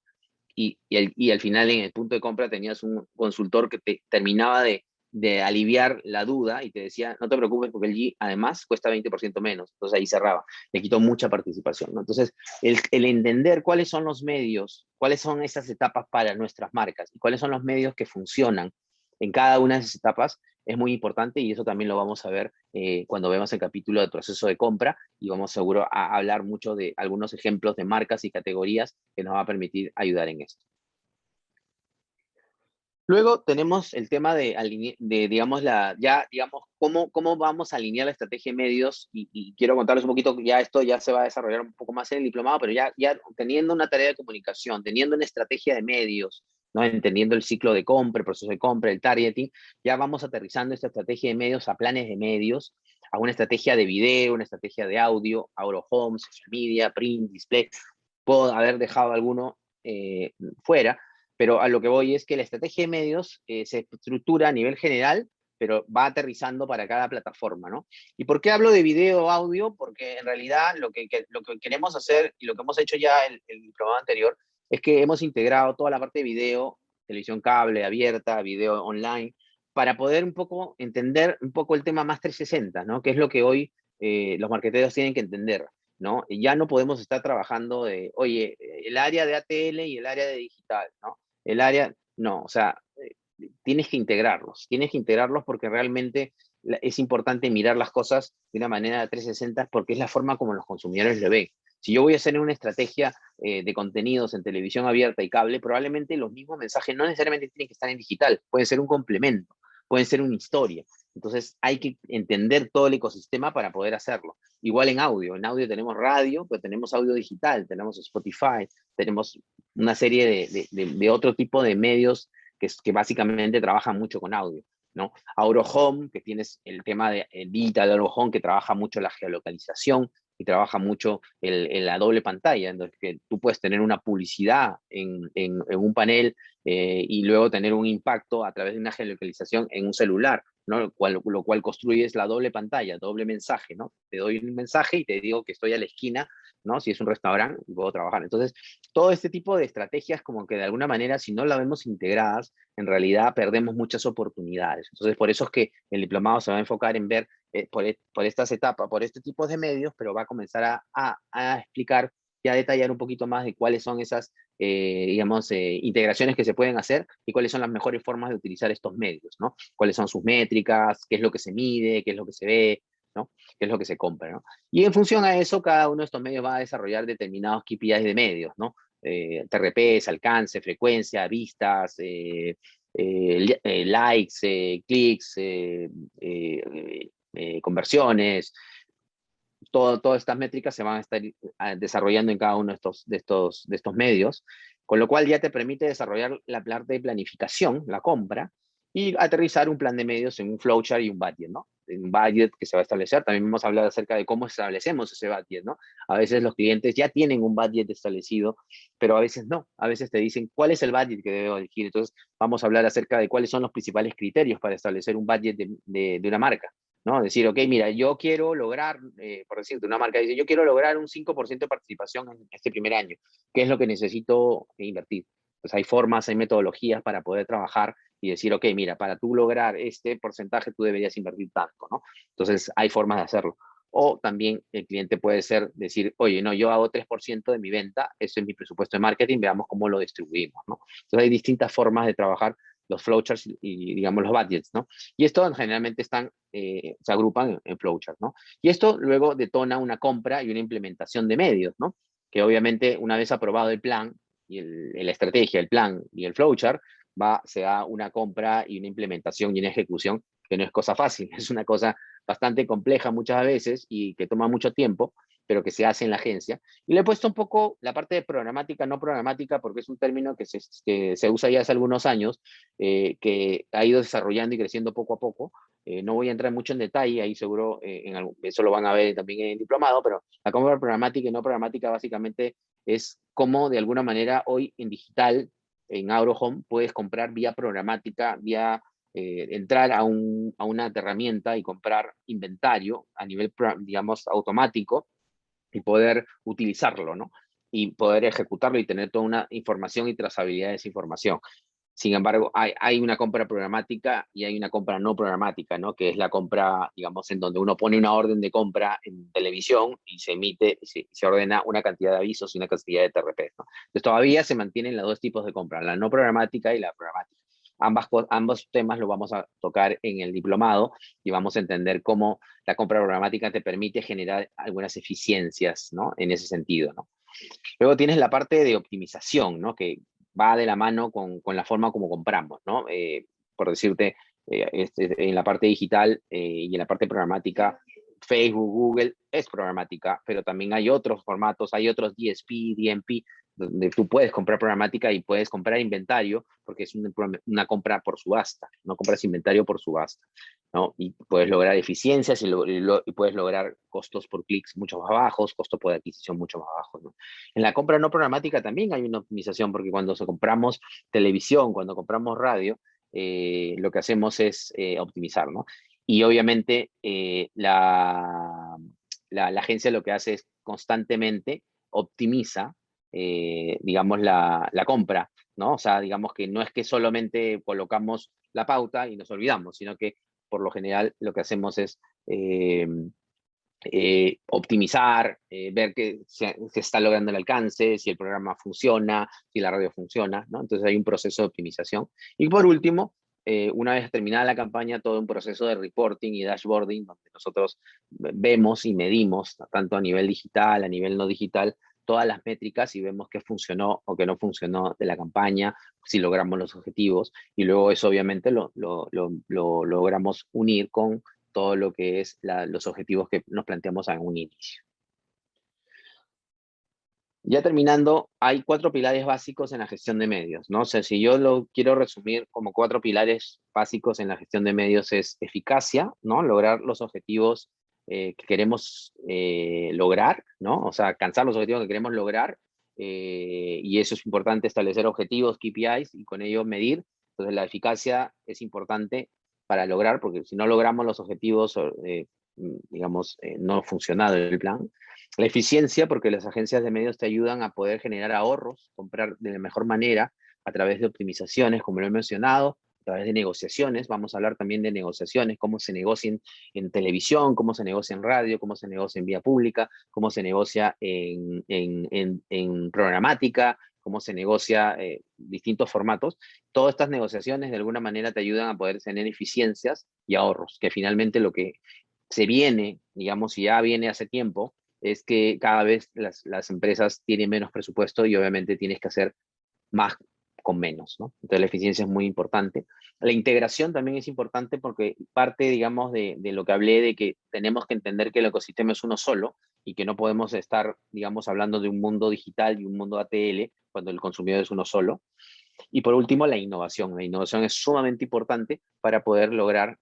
Speaker 1: y al final en el punto de compra tenías un consultor que te terminaba de aliviar la duda y te decía, no te preocupes porque el G además cuesta 20% menos. Entonces ahí cerraba, le quitó mucha participación, ¿no? Entonces, el entender cuáles son los medios, cuáles son esas etapas para nuestras marcas y cuáles son los medios que funcionan en cada una de esas etapas es muy importante y eso también lo vamos a ver cuando vemos el capítulo del proceso de compra y vamos seguro a hablar mucho de algunos ejemplos de marcas y categorías que nos va a permitir ayudar en esto. Luego tenemos el tema digamos, cómo vamos a alinear la estrategia de medios y quiero contarles un poquito, ya esto ya se va a desarrollar un poco más en el diplomado, pero ya teniendo una tarea de comunicación, teniendo una estrategia de medios, ¿no? Entendiendo el ciclo de compra, el proceso de compra, el targeting, ya vamos aterrizando esta estrategia de medios a planes de medios, a una estrategia de video, una estrategia de audio, out of home, social media, print, display. Puedo haber dejado alguno fuera, pero a lo que voy es que la estrategia de medios se estructura a nivel general, pero va aterrizando para cada plataforma, ¿no? ¿Y por qué hablo de video, audio? Porque en realidad lo que queremos hacer y lo que hemos hecho ya el programa anterior es que hemos integrado toda la parte de video, televisión cable, abierta, video online, para poder un poco entender un poco el tema más 360, ¿no? Que es lo que hoy los marketeros tienen que entender, ¿no? Y ya no podemos estar trabajando de, oye, el área de ATL y el área de digital, ¿no? El área, no, o sea, tienes que integrarlos porque realmente es importante mirar las cosas de una manera 360 porque es la forma como los consumidores lo ven. Si yo voy a hacer una estrategia de contenidos en televisión abierta y cable, probablemente los mismos mensajes no necesariamente tienen que estar en digital, pueden ser un complemento, pueden ser una historia. Entonces hay que entender todo el ecosistema para poder hacerlo. Igual en audio tenemos radio, pero tenemos audio digital, tenemos Spotify, tenemos una serie de otro tipo de medios que básicamente trabajan mucho con audio, ¿no? Home, que tienes el tema de Digital Home, que trabaja mucho la geolocalización y trabaja mucho la doble pantalla, entonces que tú puedes tener una publicidad en un panel y luego tener un impacto a través de una geolocalización en un celular, ¿no? Lo cual construyes la doble pantalla, doble mensaje, ¿no? Te doy un mensaje y te digo que estoy a la esquina, ¿no? Si es un restaurante, puedo trabajar. Entonces, todo este tipo de estrategias como que de alguna manera, si no las vemos integradas, en realidad perdemos muchas oportunidades. Entonces, por eso es que el diplomado se va a enfocar en ver por estas etapas, por este tipo de medios, pero va a comenzar a explicar y a detallar un poquito más de cuáles son esas, digamos, integraciones que se pueden hacer y cuáles son las mejores formas de utilizar estos medios, ¿no? Cuáles son sus métricas, qué es lo que se mide, qué es lo que se ve, ¿no? Qué es lo que se compra, ¿no? Y en función a eso, cada uno de estos medios va a desarrollar determinados KPIs de medios, ¿no? TRPs, alcance, frecuencia, vistas, likes, clics, conversiones, todas estas métricas se van a estar desarrollando en cada uno de estos medios, con lo cual ya te permite desarrollar la parte de planificación, la compra, y aterrizar un plan de medios en un flowchart y un budget, ¿no? Un budget que se va a establecer. También vamos a hablar acerca de cómo establecemos ese budget, ¿no? A veces los clientes ya tienen un budget establecido, pero a veces no. A veces te dicen cuál es el budget que debo elegir. Entonces, vamos a hablar acerca de cuáles son los principales criterios para establecer un budget de una marca, ¿no? Decir, ok, mira, yo quiero lograr, por decirte, una marca dice, yo quiero lograr un 5% de participación en este primer año. ¿Qué es lo que necesito invertir? Pues hay formas, hay metodologías para poder trabajar y decir, ok, mira, para tú lograr este porcentaje tú deberías invertir tanto, ¿no? Entonces hay formas de hacerlo. O también el cliente puede decir, oye, no, yo hago 3% de mi venta, eso es mi presupuesto de marketing, veamos cómo lo distribuimos, ¿no? Entonces hay distintas formas de trabajar los flowcharts y digamos, los budgets, ¿no? Y esto generalmente se agrupan en flowcharts, ¿no? Y esto luego detona una compra y una implementación de medios, ¿no? Que obviamente una vez aprobado el plan y la estrategia, el plan y el flowchart, se da una compra y una implementación y una ejecución que no es cosa fácil, es una cosa bastante compleja muchas veces y que toma mucho tiempo, pero que se hace en la agencia. Y le he puesto un poco la parte de programática, no programática, porque es un término que se usa ya hace algunos años, que ha ido desarrollando y creciendo poco a poco. No voy a entrar mucho en detalle, ahí seguro eso lo van a ver también en el diplomado, pero la compra programática y no programática básicamente es cómo de alguna manera hoy en digital, en Home, puedes comprar vía programática, vía entrar a una herramienta y comprar inventario a nivel, digamos, automático y poder utilizarlo, ¿no? Y poder ejecutarlo y tener toda una información y trazabilidad de esa información. Sin embargo, hay una compra programática y hay una compra no programática, ¿no? Que es la compra, digamos, en donde uno pone una orden de compra en televisión y se emite, se ordena una cantidad de avisos y una cantidad de TRPs, ¿no? Entonces todavía se mantienen los dos tipos de compra, la no programática y la programática. Ambos temas los vamos a tocar en el diplomado y vamos a entender cómo la compra programática te permite generar algunas eficiencias, ¿no? En ese sentido, ¿no? Luego tienes la parte de optimización, ¿no? Que va de la mano con la forma como compramos, ¿no? Por decirte, en la parte digital y en la parte programática, Facebook, Google es programática, pero también hay otros formatos, hay otros DSP, DMP, donde tú puedes comprar programática y puedes comprar inventario, porque es una compra por subasta, no compras inventario por subasta, ¿no? Y puedes lograr eficiencias y puedes lograr costos por clics mucho más bajos, costo por adquisición mucho más bajos, ¿no? En la compra no programática también hay una optimización, porque cuando compramos televisión, cuando compramos radio, lo que hacemos es optimizar, ¿no? Y obviamente la agencia lo que hace es constantemente optimiza, digamos, la compra, ¿no? O sea, digamos que no es que solamente colocamos la pauta y nos olvidamos, sino que por lo general lo que hacemos es optimizar, ver que se está logrando el alcance, si el programa funciona, si la radio funciona, ¿no? Entonces hay un proceso de optimización. Y por último, una vez terminada la campaña, todo un proceso de reporting y dashboarding, donde nosotros vemos y medimos, tanto a nivel digital, a nivel no digital, todas las métricas y vemos qué funcionó o qué no funcionó de la campaña, si logramos los objetivos, y luego eso obviamente lo logramos unir con todo lo que es los objetivos que nos planteamos en un inicio. Ya terminando, hay 4 pilares básicos en la gestión de medios, ¿no? O sea, si yo lo quiero resumir como 4 pilares básicos en la gestión de medios es eficacia, ¿no? Lograr los objetivos que queremos lograr, ¿no? O sea, alcanzar los objetivos que queremos lograr, y eso es importante, establecer objetivos, KPIs, y con ello medir. Entonces, la eficacia es importante para lograr, porque si no logramos los objetivos, digamos, no ha funcionado el plan. La eficiencia, porque las agencias de medios te ayudan a poder generar ahorros, comprar de la mejor manera a través de optimizaciones, como lo he mencionado, a través de negociaciones. Vamos a hablar también de negociaciones, cómo se negocia en televisión, cómo se negocia en radio, cómo se negocia en vía pública, cómo se negocia en programática, cómo se negocia distintos formatos. Todas estas negociaciones de alguna manera te ayudan a poder tener eficiencias y ahorros, que finalmente lo que se viene, digamos, y ya viene hace tiempo, es que cada vez las empresas tienen menos presupuesto y obviamente tienes que hacer más con menos, ¿no? Entonces la eficiencia es muy importante. La integración también es importante porque parte, digamos, de lo que hablé, de que tenemos que entender que el ecosistema es uno solo y que no podemos estar, digamos, hablando de un mundo digital y un mundo ATL cuando el consumidor es uno solo. Y por último, la innovación. La innovación es sumamente importante para poder lograr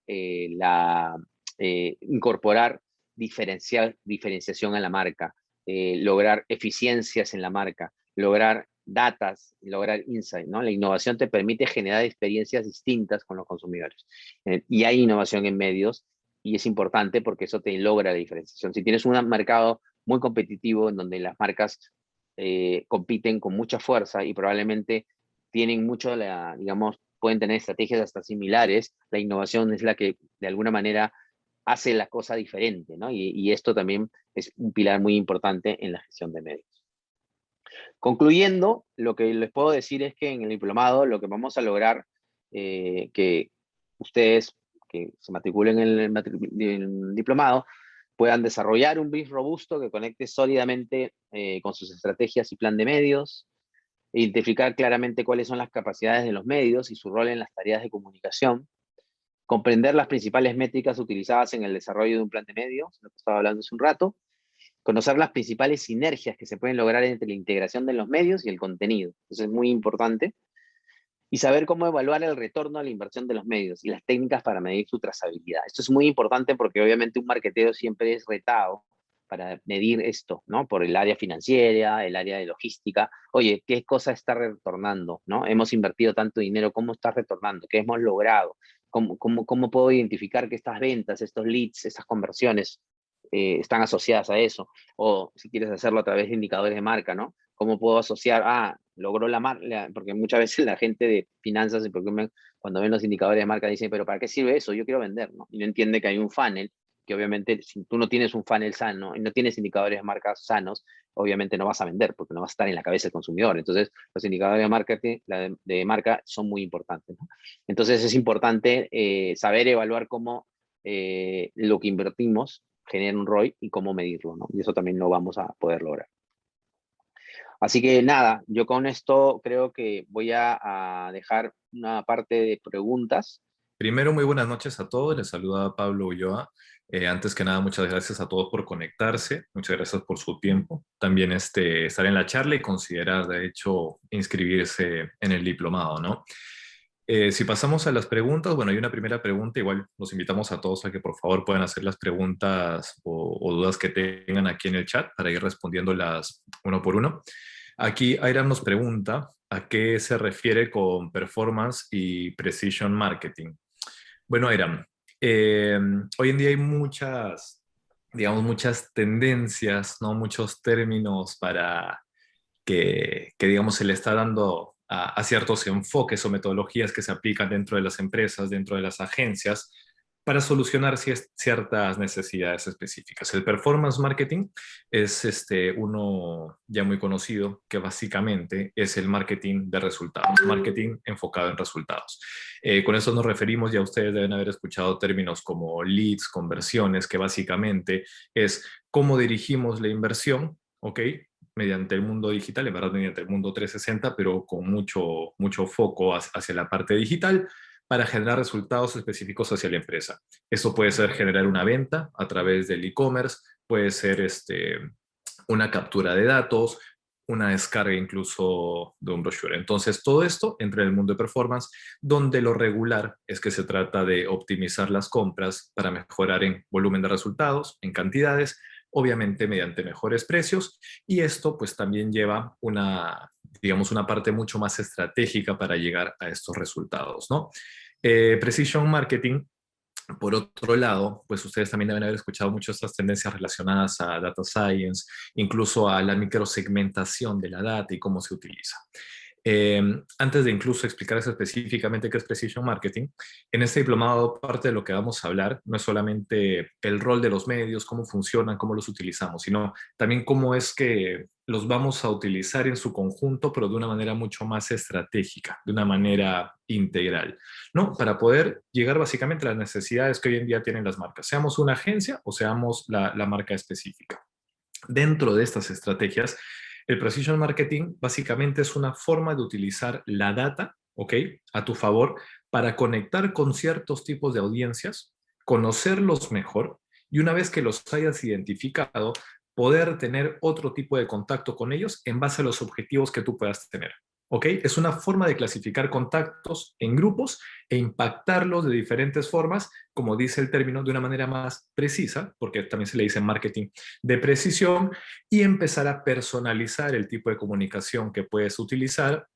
Speaker 1: incorporar diferenciación en la marca, lograr eficiencias en la marca, lograr datas, lograr insight, ¿no? La innovación te permite generar experiencias distintas con los consumidores. Y hay innovación en medios y es importante porque eso te logra la diferenciación. Si tienes un mercado muy competitivo en donde las marcas compiten con mucha fuerza y probablemente tienen mucho, digamos, pueden tener estrategias hasta similares, la innovación es la que de alguna manera hace la cosa diferente, ¿no? Y esto también es un pilar muy importante en la gestión de medios. Concluyendo, lo que les puedo decir es que en el diplomado lo que vamos a lograr, que ustedes que se matriculen en el diplomado puedan desarrollar un brief robusto que conecte sólidamente con sus estrategias y plan de medios, identificar claramente cuáles son las capacidades de los medios y su rol en las tareas de comunicación, comprender las principales métricas utilizadas en el desarrollo de un plan de medios, lo que estaba hablando hace un rato, conocer las principales sinergias que se pueden lograr entre la integración de los medios y el contenido. Eso es muy importante. Y saber cómo evaluar el retorno a la inversión de los medios y las técnicas para medir su trazabilidad. Esto es muy importante porque obviamente un marketero siempre es retado para medir esto, ¿no? Por el área financiera, el área de logística. Oye, ¿qué cosa está retornando, no? Hemos invertido tanto dinero, ¿cómo está retornando? ¿Qué hemos logrado? ¿Cómo puedo identificar que estas ventas, estos leads, estas conversiones están asociadas a eso. O si quieres hacerlo a través de indicadores de marca, ¿no? ¿Cómo puedo asociar? Logró la marca, porque muchas veces la gente de finanzas se preocupan cuando ven los indicadores de marca, dicen, pero ¿para qué sirve eso? Yo quiero vender, ¿no? Y no entiende que hay un funnel, que obviamente si tú no tienes un funnel sano y no tienes indicadores de marca sanos, obviamente no vas a vender, porque no vas a estar en la cabeza del consumidor. Entonces, los indicadores de marketing, de marca son muy importantes, ¿no? Entonces, es importante saber evaluar cómo lo que invertimos genera un ROI y cómo medirlo, ¿no? Y eso también lo vamos a poder lograr. Así que nada, yo con esto creo que voy a dejar una parte de preguntas.
Speaker 2: Primero, muy buenas noches a todos. Les saluda Pablo Ulloa. Antes que nada, muchas gracias a todos por conectarse. Muchas gracias por su tiempo. También estar en la charla y considerar, de hecho, inscribirse en el diplomado, ¿no? Si pasamos a las preguntas, bueno, hay una primera pregunta. Igual los invitamos a todos a que por favor puedan hacer las preguntas o dudas que tengan aquí en el chat para ir respondiéndolas uno por uno. Aquí Airam nos pregunta a qué se refiere con performance y precision marketing. Bueno, Airam, hoy en día hay muchas, digamos, muchas tendencias, ¿no? Muchos términos para digamos, se le está dando a ciertos enfoques o metodologías que se aplican dentro de las empresas, dentro de las agencias, para solucionar ciertas necesidades específicas. El performance marketing es uno ya muy conocido, que básicamente es el marketing de resultados, marketing enfocado en resultados. Con eso nos referimos, ya ustedes deben haber escuchado términos como leads, conversiones, que básicamente es cómo dirigimos la inversión, ¿ok? Mediante el mundo digital, en verdad mediante el mundo 360, pero con mucho foco hacia la parte digital para generar resultados específicos hacia la empresa. Eso puede ser generar una venta a través del e-commerce, puede ser una captura de datos, una descarga incluso de un brochure. Entonces, todo esto entra en el mundo de performance, donde lo regular es que se trata de optimizar las compras para mejorar en volumen de resultados, en cantidades, obviamente mediante mejores precios, y esto pues también lleva digamos, una parte mucho más estratégica para llegar a estos resultados, ¿no? Precision Marketing, por otro lado, pues ustedes también deben haber escuchado mucho estas tendencias relacionadas a data science, incluso a la microsegmentación de la data y cómo se utiliza. Antes de incluso explicarles específicamente qué es Precision Marketing, en este diplomado parte de lo que vamos a hablar no es solamente el rol de los medios, cómo funcionan, cómo los utilizamos, sino también cómo es que los vamos a utilizar en su conjunto, pero de una manera mucho más estratégica, de una manera integral, ¿no? Para poder llegar básicamente a las necesidades que hoy en día tienen las marcas, seamos una agencia o seamos la marca específica. Dentro de estas estrategias, el precision marketing básicamente es una forma de utilizar la data, ¿ok? A tu favor para conectar con ciertos tipos de audiencias, conocerlos mejor y una vez que los hayas identificado, poder tener otro tipo de contacto con ellos en base a los objetivos que tú puedas tener. ¿Ok? Es una forma de clasificar contactos en grupos e impactarlos de diferentes formas, como dice el término, de una manera más precisa, porque también se le dice marketing de precisión, y empezar a personalizar el tipo de comunicación que puedes utilizar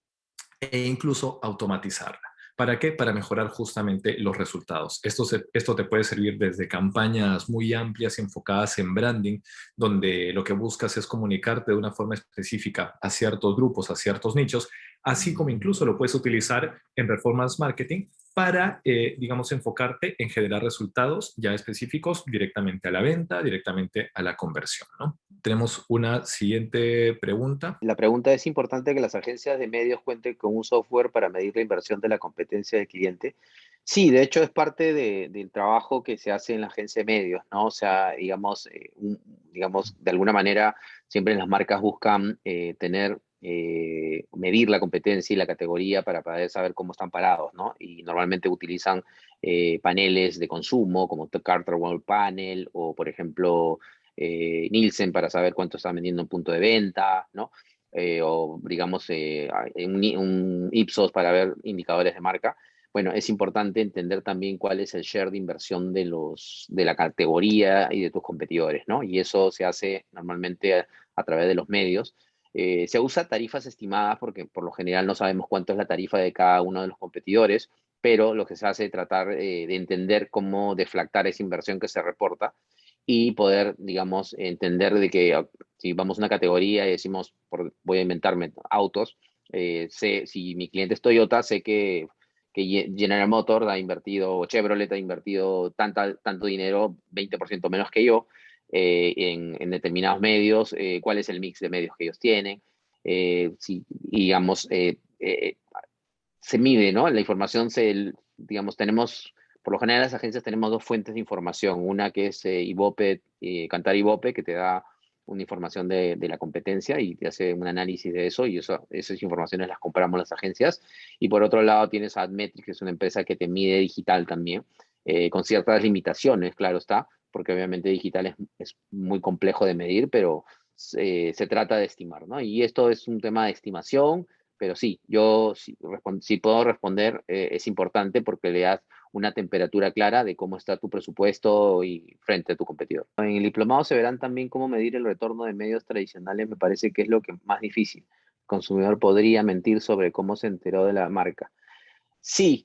Speaker 2: e incluso automatizarla. ¿Para qué? Para mejorar justamente los resultados. Esto te puede servir desde campañas muy amplias enfocadas en branding, donde lo que buscas es comunicarte de una forma específica a ciertos grupos, a ciertos nichos, así como incluso lo puedes utilizar en performance marketing para, digamos, enfocarte en generar resultados ya específicos directamente a la venta, directamente a la conversión, ¿no? Tenemos una siguiente pregunta.
Speaker 1: La pregunta es importante que las agencias de medios cuenten con un software para medir la inversión de la competencia del cliente. Sí, de hecho es parte del trabajo que se hace en la agencia de medios, ¿no? O sea, digamos, digamos de alguna manera, siempre las marcas buscan medir la competencia y la categoría para poder saber cómo están parados, ¿no? Y normalmente utilizan paneles de consumo como Carter World Panel o, por ejemplo, Nielsen para saber cuánto están vendiendo en punto de venta, ¿no? O digamos un Ipsos para ver indicadores de marca. Bueno, es importante entender también cuál es el share de inversión de la categoría y de tus competidores, ¿no? Y eso se hace normalmente a través de los medios. Se usa tarifas estimadas porque por lo general no sabemos cuánto es la tarifa de cada uno de los competidores, pero lo que se hace es tratar de entender cómo deflactar esa inversión que se reporta y poder, digamos, entender de que si vamos a una categoría y decimos, voy a inventarme autos, si mi cliente es Toyota, sé que General Motors ha invertido, o Chevrolet ha invertido tanto dinero, 20% menos que yo, en determinados medios, cuál es el mix de medios que ellos tienen, si, digamos, se mide, ¿no? La información digamos, por lo general las agencias tenemos dos fuentes de información, una que es Ibope, Cantar Ibope, que te da una información de la competencia y te hace un análisis de eso, y esas informaciones las compramos las agencias. Y por otro lado tienes Admetrics, que es una empresa que te mide digital también, con ciertas limitaciones, claro está, porque obviamente digital es muy complejo de medir, pero se trata de estimar, ¿no? Y esto es un tema de estimación, pero sí, yo si puedo responder, es importante porque le das una temperatura clara de cómo está tu presupuesto y frente a tu competidor. En el diplomado se verán también cómo medir el retorno de medios tradicionales, me parece que es lo que más difícil. El consumidor podría mentir sobre cómo se enteró de la marca. Sí,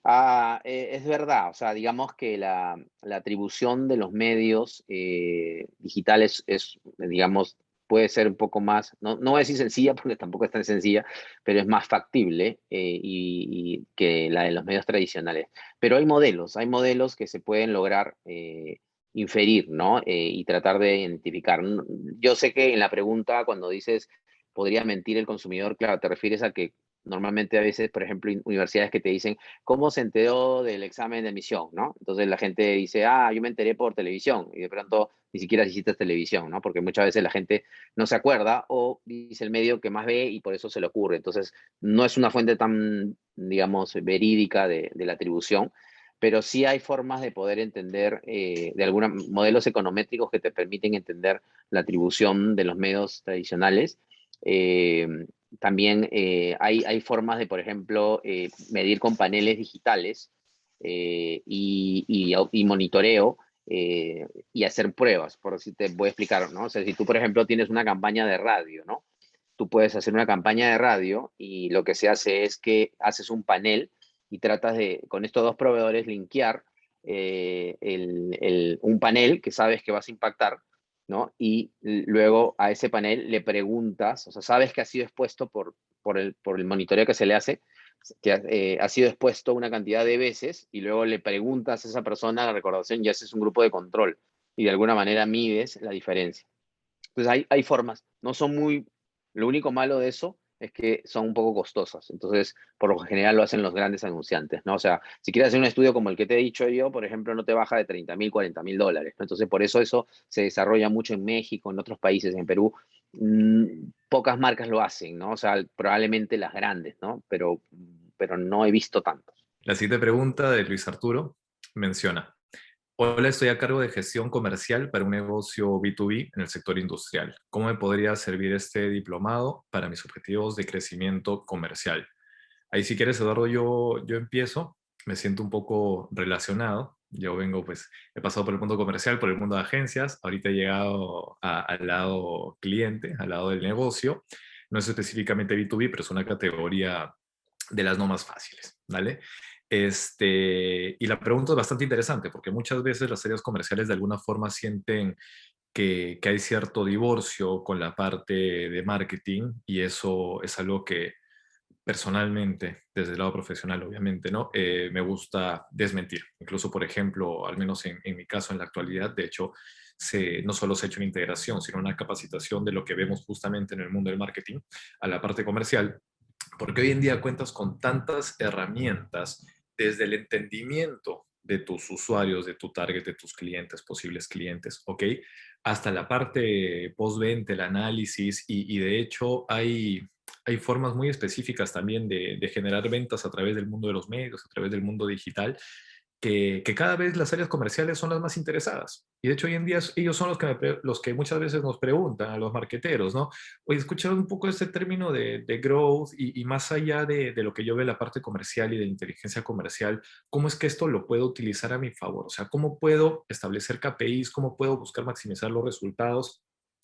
Speaker 1: es verdad. O sea, digamos que la atribución de los medios digitales digamos, puede ser un poco más, no voy a decir sencilla porque tampoco es tan sencilla, pero es más factible y que la de los medios tradicionales. Pero hay modelos que se pueden lograr inferir, ¿no? Y tratar de identificar. Yo sé que en la pregunta, cuando dices, ¿podría mentir el consumidor? Claro, te refieres a que normalmente a veces, por ejemplo, universidades que te dicen, ¿cómo se enteró del examen de admisión, no? Entonces la gente dice, yo me enteré por televisión, y de pronto ni siquiera hiciste televisión, ¿no? Porque muchas veces la gente no se acuerda o dice el medio que más ve y por eso se le ocurre. Entonces, no es una fuente tan, digamos, verídica de la atribución, pero sí hay formas de poder entender, de algunos modelos econométricos que te permiten entender la atribución de los medios tradicionales. Eh, También hay formas de, por ejemplo, medir con paneles digitales y monitoreo, y hacer pruebas, por si te voy a explicar, ¿no? O sea, si tú, por ejemplo, tienes una campaña de radio, ¿no? Tú puedes hacer una campaña de radio y lo que se hace es que haces un panel y tratas de, con estos dos proveedores, linkear un panel que sabes que vas a impactar, ¿no? Y luego a ese panel le preguntas, o sea, sabes que ha sido expuesto por el monitoreo que se le hace, que ha sido expuesto una cantidad de veces y luego le preguntas a esa persona la recordación y haces un grupo de control y de alguna manera mides la diferencia. Pues hay formas, no son muy, lo único malo de eso es que son un poco costosas, entonces por lo general lo hacen los grandes anunciantes, ¿no? O sea, si quieres hacer un estudio como el que te he dicho yo, por ejemplo, no te baja de 30.000, $40.000, ¿no? Entonces por eso se desarrolla mucho en México, en otros países, en Perú, pocas marcas lo hacen, ¿no? O sea, probablemente las grandes, ¿no? Pero no he visto tantos.
Speaker 2: La siguiente pregunta de Luis Arturo menciona, hola, estoy a cargo de gestión comercial para un negocio B2B en el sector industrial. ¿Cómo me podría servir este diplomado para mis objetivos de crecimiento comercial? Ahí si quieres, Eduardo, yo empiezo. Me siento un poco relacionado. Yo vengo, pues, he pasado por el mundo comercial, por el mundo de agencias. Ahorita he llegado al lado cliente, al lado del negocio. No es específicamente B2B, pero es una categoría de las no más fáciles, ¿vale? Y la pregunta es bastante interesante porque muchas veces las áreas comerciales de alguna forma sienten que hay cierto divorcio con la parte de marketing y eso es algo que personalmente, desde el lado profesional, obviamente, ¿no? Me gusta desmentir. Incluso, por ejemplo, al menos en mi caso, en la actualidad, de hecho, no solo se ha hecho una integración, sino una capacitación de lo que vemos justamente en el mundo del marketing a la parte comercial, porque hoy en día cuentas con tantas herramientas desde el entendimiento de tus usuarios, de tu target, de tus clientes, posibles clientes, ¿ok? Hasta la parte postventa, el análisis y de hecho hay formas muy específicas también de generar ventas a través del mundo de los medios, a través del mundo digital, que cada vez las áreas comerciales son las más interesadas. Y de hecho hoy en día ellos son los que muchas veces nos preguntan a los marqueteros, ¿no? Oye, escuchado un poco este término de growth y más allá de lo que yo veo en la parte comercial y de inteligencia comercial, ¿cómo es que esto lo puedo utilizar a mi favor? O sea, ¿cómo puedo establecer KPIs? ¿Cómo puedo buscar maximizar los resultados?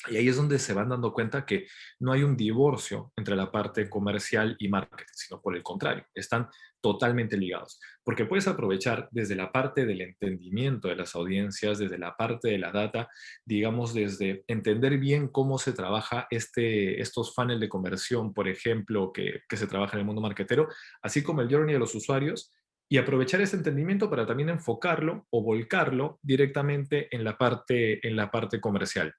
Speaker 2: Y ahí es donde se van dando cuenta que no hay un divorcio entre la parte comercial y marketing, sino por el contrario, están totalmente ligados. Porque puedes aprovechar desde la parte del entendimiento de las audiencias, desde la parte de la data, digamos, desde entender bien cómo se trabaja estos funnels de conversión, por ejemplo, que se trabaja en el mundo marketero, así como el journey de los usuarios, y aprovechar ese entendimiento para también enfocarlo o volcarlo directamente en la parte comercial.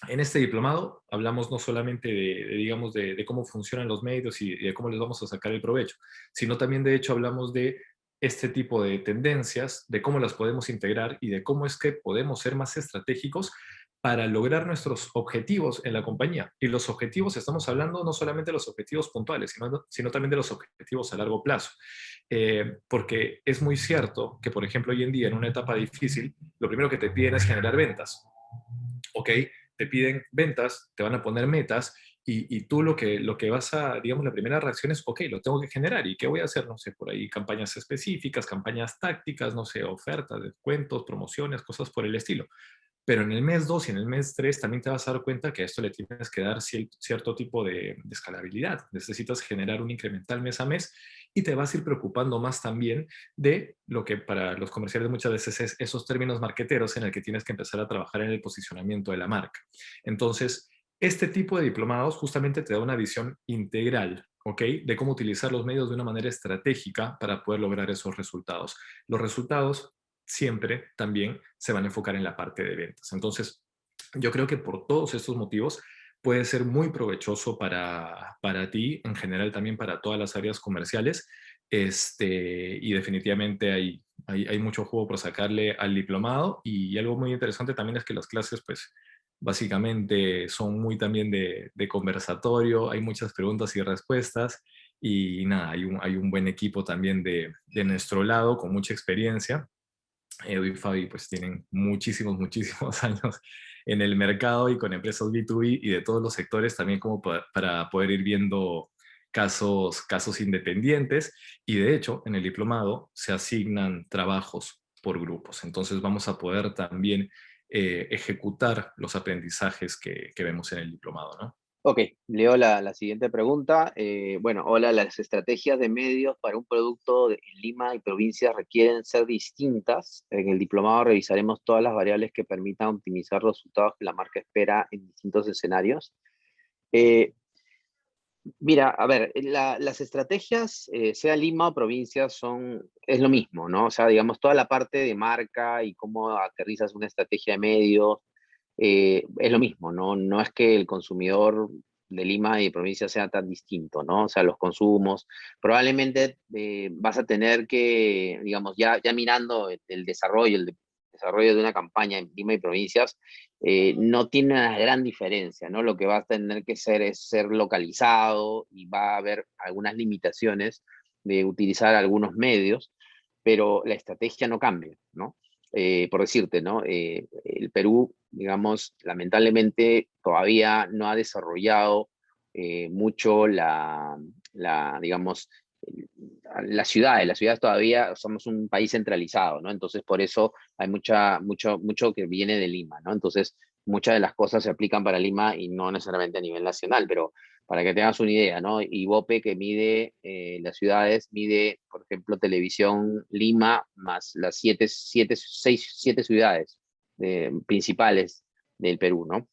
Speaker 2: En este diplomado hablamos no solamente digamos, de cómo funcionan los medios y de cómo les vamos a sacar el provecho, sino también de hecho hablamos de este tipo de tendencias, de cómo las podemos integrar y de cómo es que podemos ser más estratégicos para lograr nuestros objetivos en la compañía. Y los objetivos, estamos hablando no solamente de los objetivos puntuales, sino también de los objetivos a largo plazo. Porque es muy cierto que, por ejemplo, hoy en día en una etapa difícil, lo primero que te piden es generar ventas. ¿Ok? Te piden ventas, te van a poner metas y tú lo que vas a, digamos, la primera reacción es, ok, lo tengo que generar. ¿Y qué voy a hacer? No sé, por ahí campañas específicas, campañas tácticas, no sé, ofertas, descuentos, promociones, cosas por el estilo. Pero en el mes 2 y en el mes 3 también te vas a dar cuenta que a esto le tienes que dar cierto tipo de escalabilidad. Necesitas generar un incremental mes a mes y te vas a ir preocupando más también de lo que para los comerciales muchas veces es esos términos marqueteros en el que tienes que empezar a trabajar en el posicionamiento de la marca. Entonces, este tipo de diplomados justamente te da una visión integral, ¿ok? De cómo utilizar los medios de una manera estratégica para poder lograr esos resultados. Los resultados siempre también se van a enfocar en la parte de ventas. Entonces, yo creo que por todos estos motivos puede ser muy provechoso para ti, en general también para todas las áreas comerciales, y definitivamente hay mucho juego por sacarle al diplomado y algo muy interesante también es que las clases, pues, básicamente son muy también de conversatorio, hay muchas preguntas y respuestas y nada, hay un buen equipo también de nuestro lado con mucha experiencia. Edu y Fabi pues tienen muchísimos años en el mercado y con empresas B2B y de todos los sectores también como para poder ir viendo casos independientes y de hecho en el diplomado se asignan trabajos por grupos. Entonces vamos a poder también ejecutar los aprendizajes que vemos en el diplomado, ¿no?
Speaker 1: Ok, leo la siguiente pregunta. Bueno, hola, las estrategias de medios para un producto en Lima y provincias requieren ser distintas. En el diplomado revisaremos todas las variables que permitan optimizar los resultados que la marca espera en distintos escenarios. Eh, Mira, a ver, las estrategias, sea Lima o provincia, es lo mismo, ¿no? O sea, digamos, toda la parte de marca y cómo aterrizas una estrategia de medios, es lo mismo, ¿no? No es que el consumidor de Lima y de provincia sea tan distinto, ¿no? O sea, los consumos, probablemente vas a tener que, digamos, ya mirando el desarrollo de una campaña en Lima y provincias, no tiene una gran diferencia, ¿no? Lo que va a tener que ser es ser localizado y va a haber algunas limitaciones de utilizar algunos medios, pero la estrategia no cambia, ¿no? Por decirte, ¿no? El Perú, digamos, lamentablemente todavía no ha desarrollado mucho digamos, las ciudades todavía somos un país centralizado, ¿no? Entonces, por eso hay mucho que viene de Lima, ¿no? Entonces, muchas de las cosas se aplican para Lima y no necesariamente a nivel nacional, pero para que tengas una idea, ¿no? Ibope que mide las ciudades, mide, por ejemplo, Televisión Lima más las siete ciudades principales del Perú, ¿no?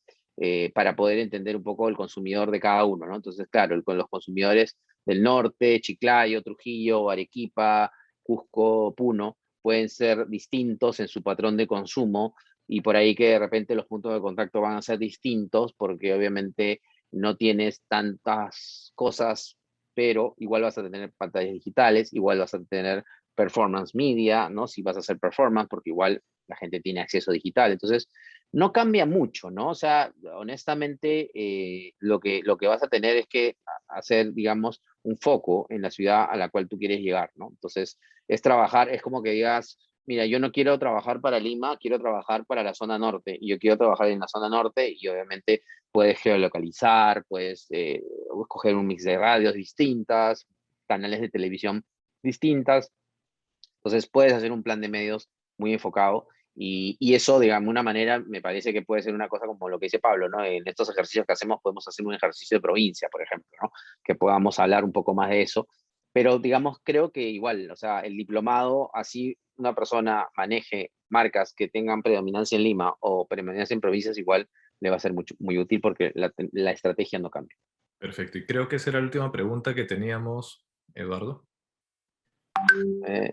Speaker 1: Para poder entender un poco el consumidor de cada uno, ¿no? Entonces, claro, con los consumidores del norte, Chiclayo, Trujillo, Arequipa, Cusco, Puno, pueden ser distintos en su patrón de consumo y por ahí que de repente los puntos de contacto van a ser distintos porque obviamente no tienes tantas cosas, pero igual vas a tener pantallas digitales, igual vas a tener performance media, ¿no? Si vas a hacer performance, porque igual la gente tiene acceso digital. Entonces, no cambia mucho, ¿no? O sea, honestamente, lo que vas a tener es que hacer, digamos, un foco en la ciudad a la cual tú quieres llegar, ¿no? Entonces, es trabajar, es como que digas, mira, yo no quiero trabajar para Lima, quiero trabajar para la zona norte, y yo quiero trabajar en la zona norte, y obviamente puedes geolocalizar, puedes escoger un mix de radios distintas, canales de televisión distintas, entonces puedes hacer un plan de medios muy enfocado Y eso, digamos, una manera, me parece que puede ser una cosa como lo que dice Pablo, ¿no? En estos ejercicios que hacemos podemos hacer un ejercicio de provincia, por ejemplo, ¿no? Que podamos hablar un poco más de eso. Pero, digamos, creo que igual, o sea, el diplomado, así una persona maneje marcas que tengan predominancia en Lima o predominancia en provincias, igual le va a ser muy útil porque la estrategia no cambia.
Speaker 2: Perfecto. Y creo que esa era la última pregunta que teníamos, Eduardo.
Speaker 1: Eh,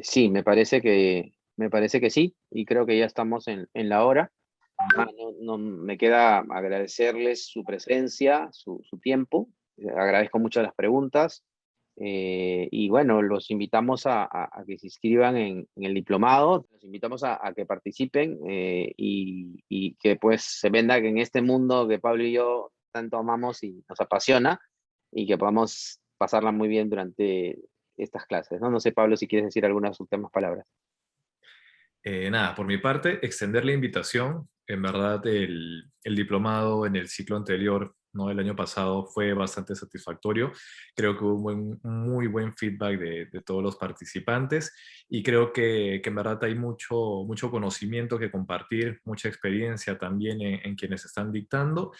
Speaker 1: sí, me parece que sí, y creo que ya estamos en la hora. Me queda agradecerles su presencia, su tiempo. Agradezco mucho las preguntas. Y bueno, los invitamos a que se inscriban en el diplomado, los invitamos a que participen y que pues se venda que en este mundo que Pablo y yo tanto amamos y nos apasiona y que podamos pasarla muy bien durante estas clases, ¿no? No sé, Pablo, si quieres decir algunas últimas palabras.
Speaker 2: Nada, por mi parte, extender la invitación. En verdad, el diplomado en el ciclo anterior, ¿no? El año pasado, fue bastante satisfactorio. Creo que hubo un muy buen feedback de todos los participantes y creo que en verdad hay mucho conocimiento que compartir, mucha experiencia también en quienes están dictando.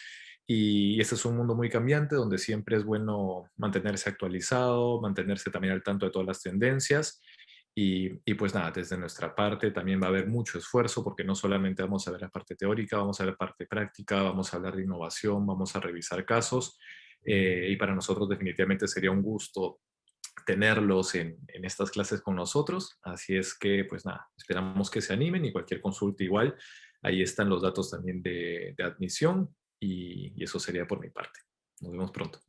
Speaker 2: Y este es un mundo muy cambiante donde siempre es bueno mantenerse actualizado, mantenerse también al tanto de todas las tendencias. Y pues nada, desde nuestra parte también va a haber mucho esfuerzo porque no solamente vamos a ver la parte teórica, vamos a ver parte práctica, vamos a hablar de innovación, vamos a revisar casos y para nosotros definitivamente sería un gusto tenerlos en estas clases con nosotros. Así es que pues nada, esperamos que se animen y cualquier consulta igual, ahí están los datos también de admisión y eso sería por mi parte. Nos vemos pronto.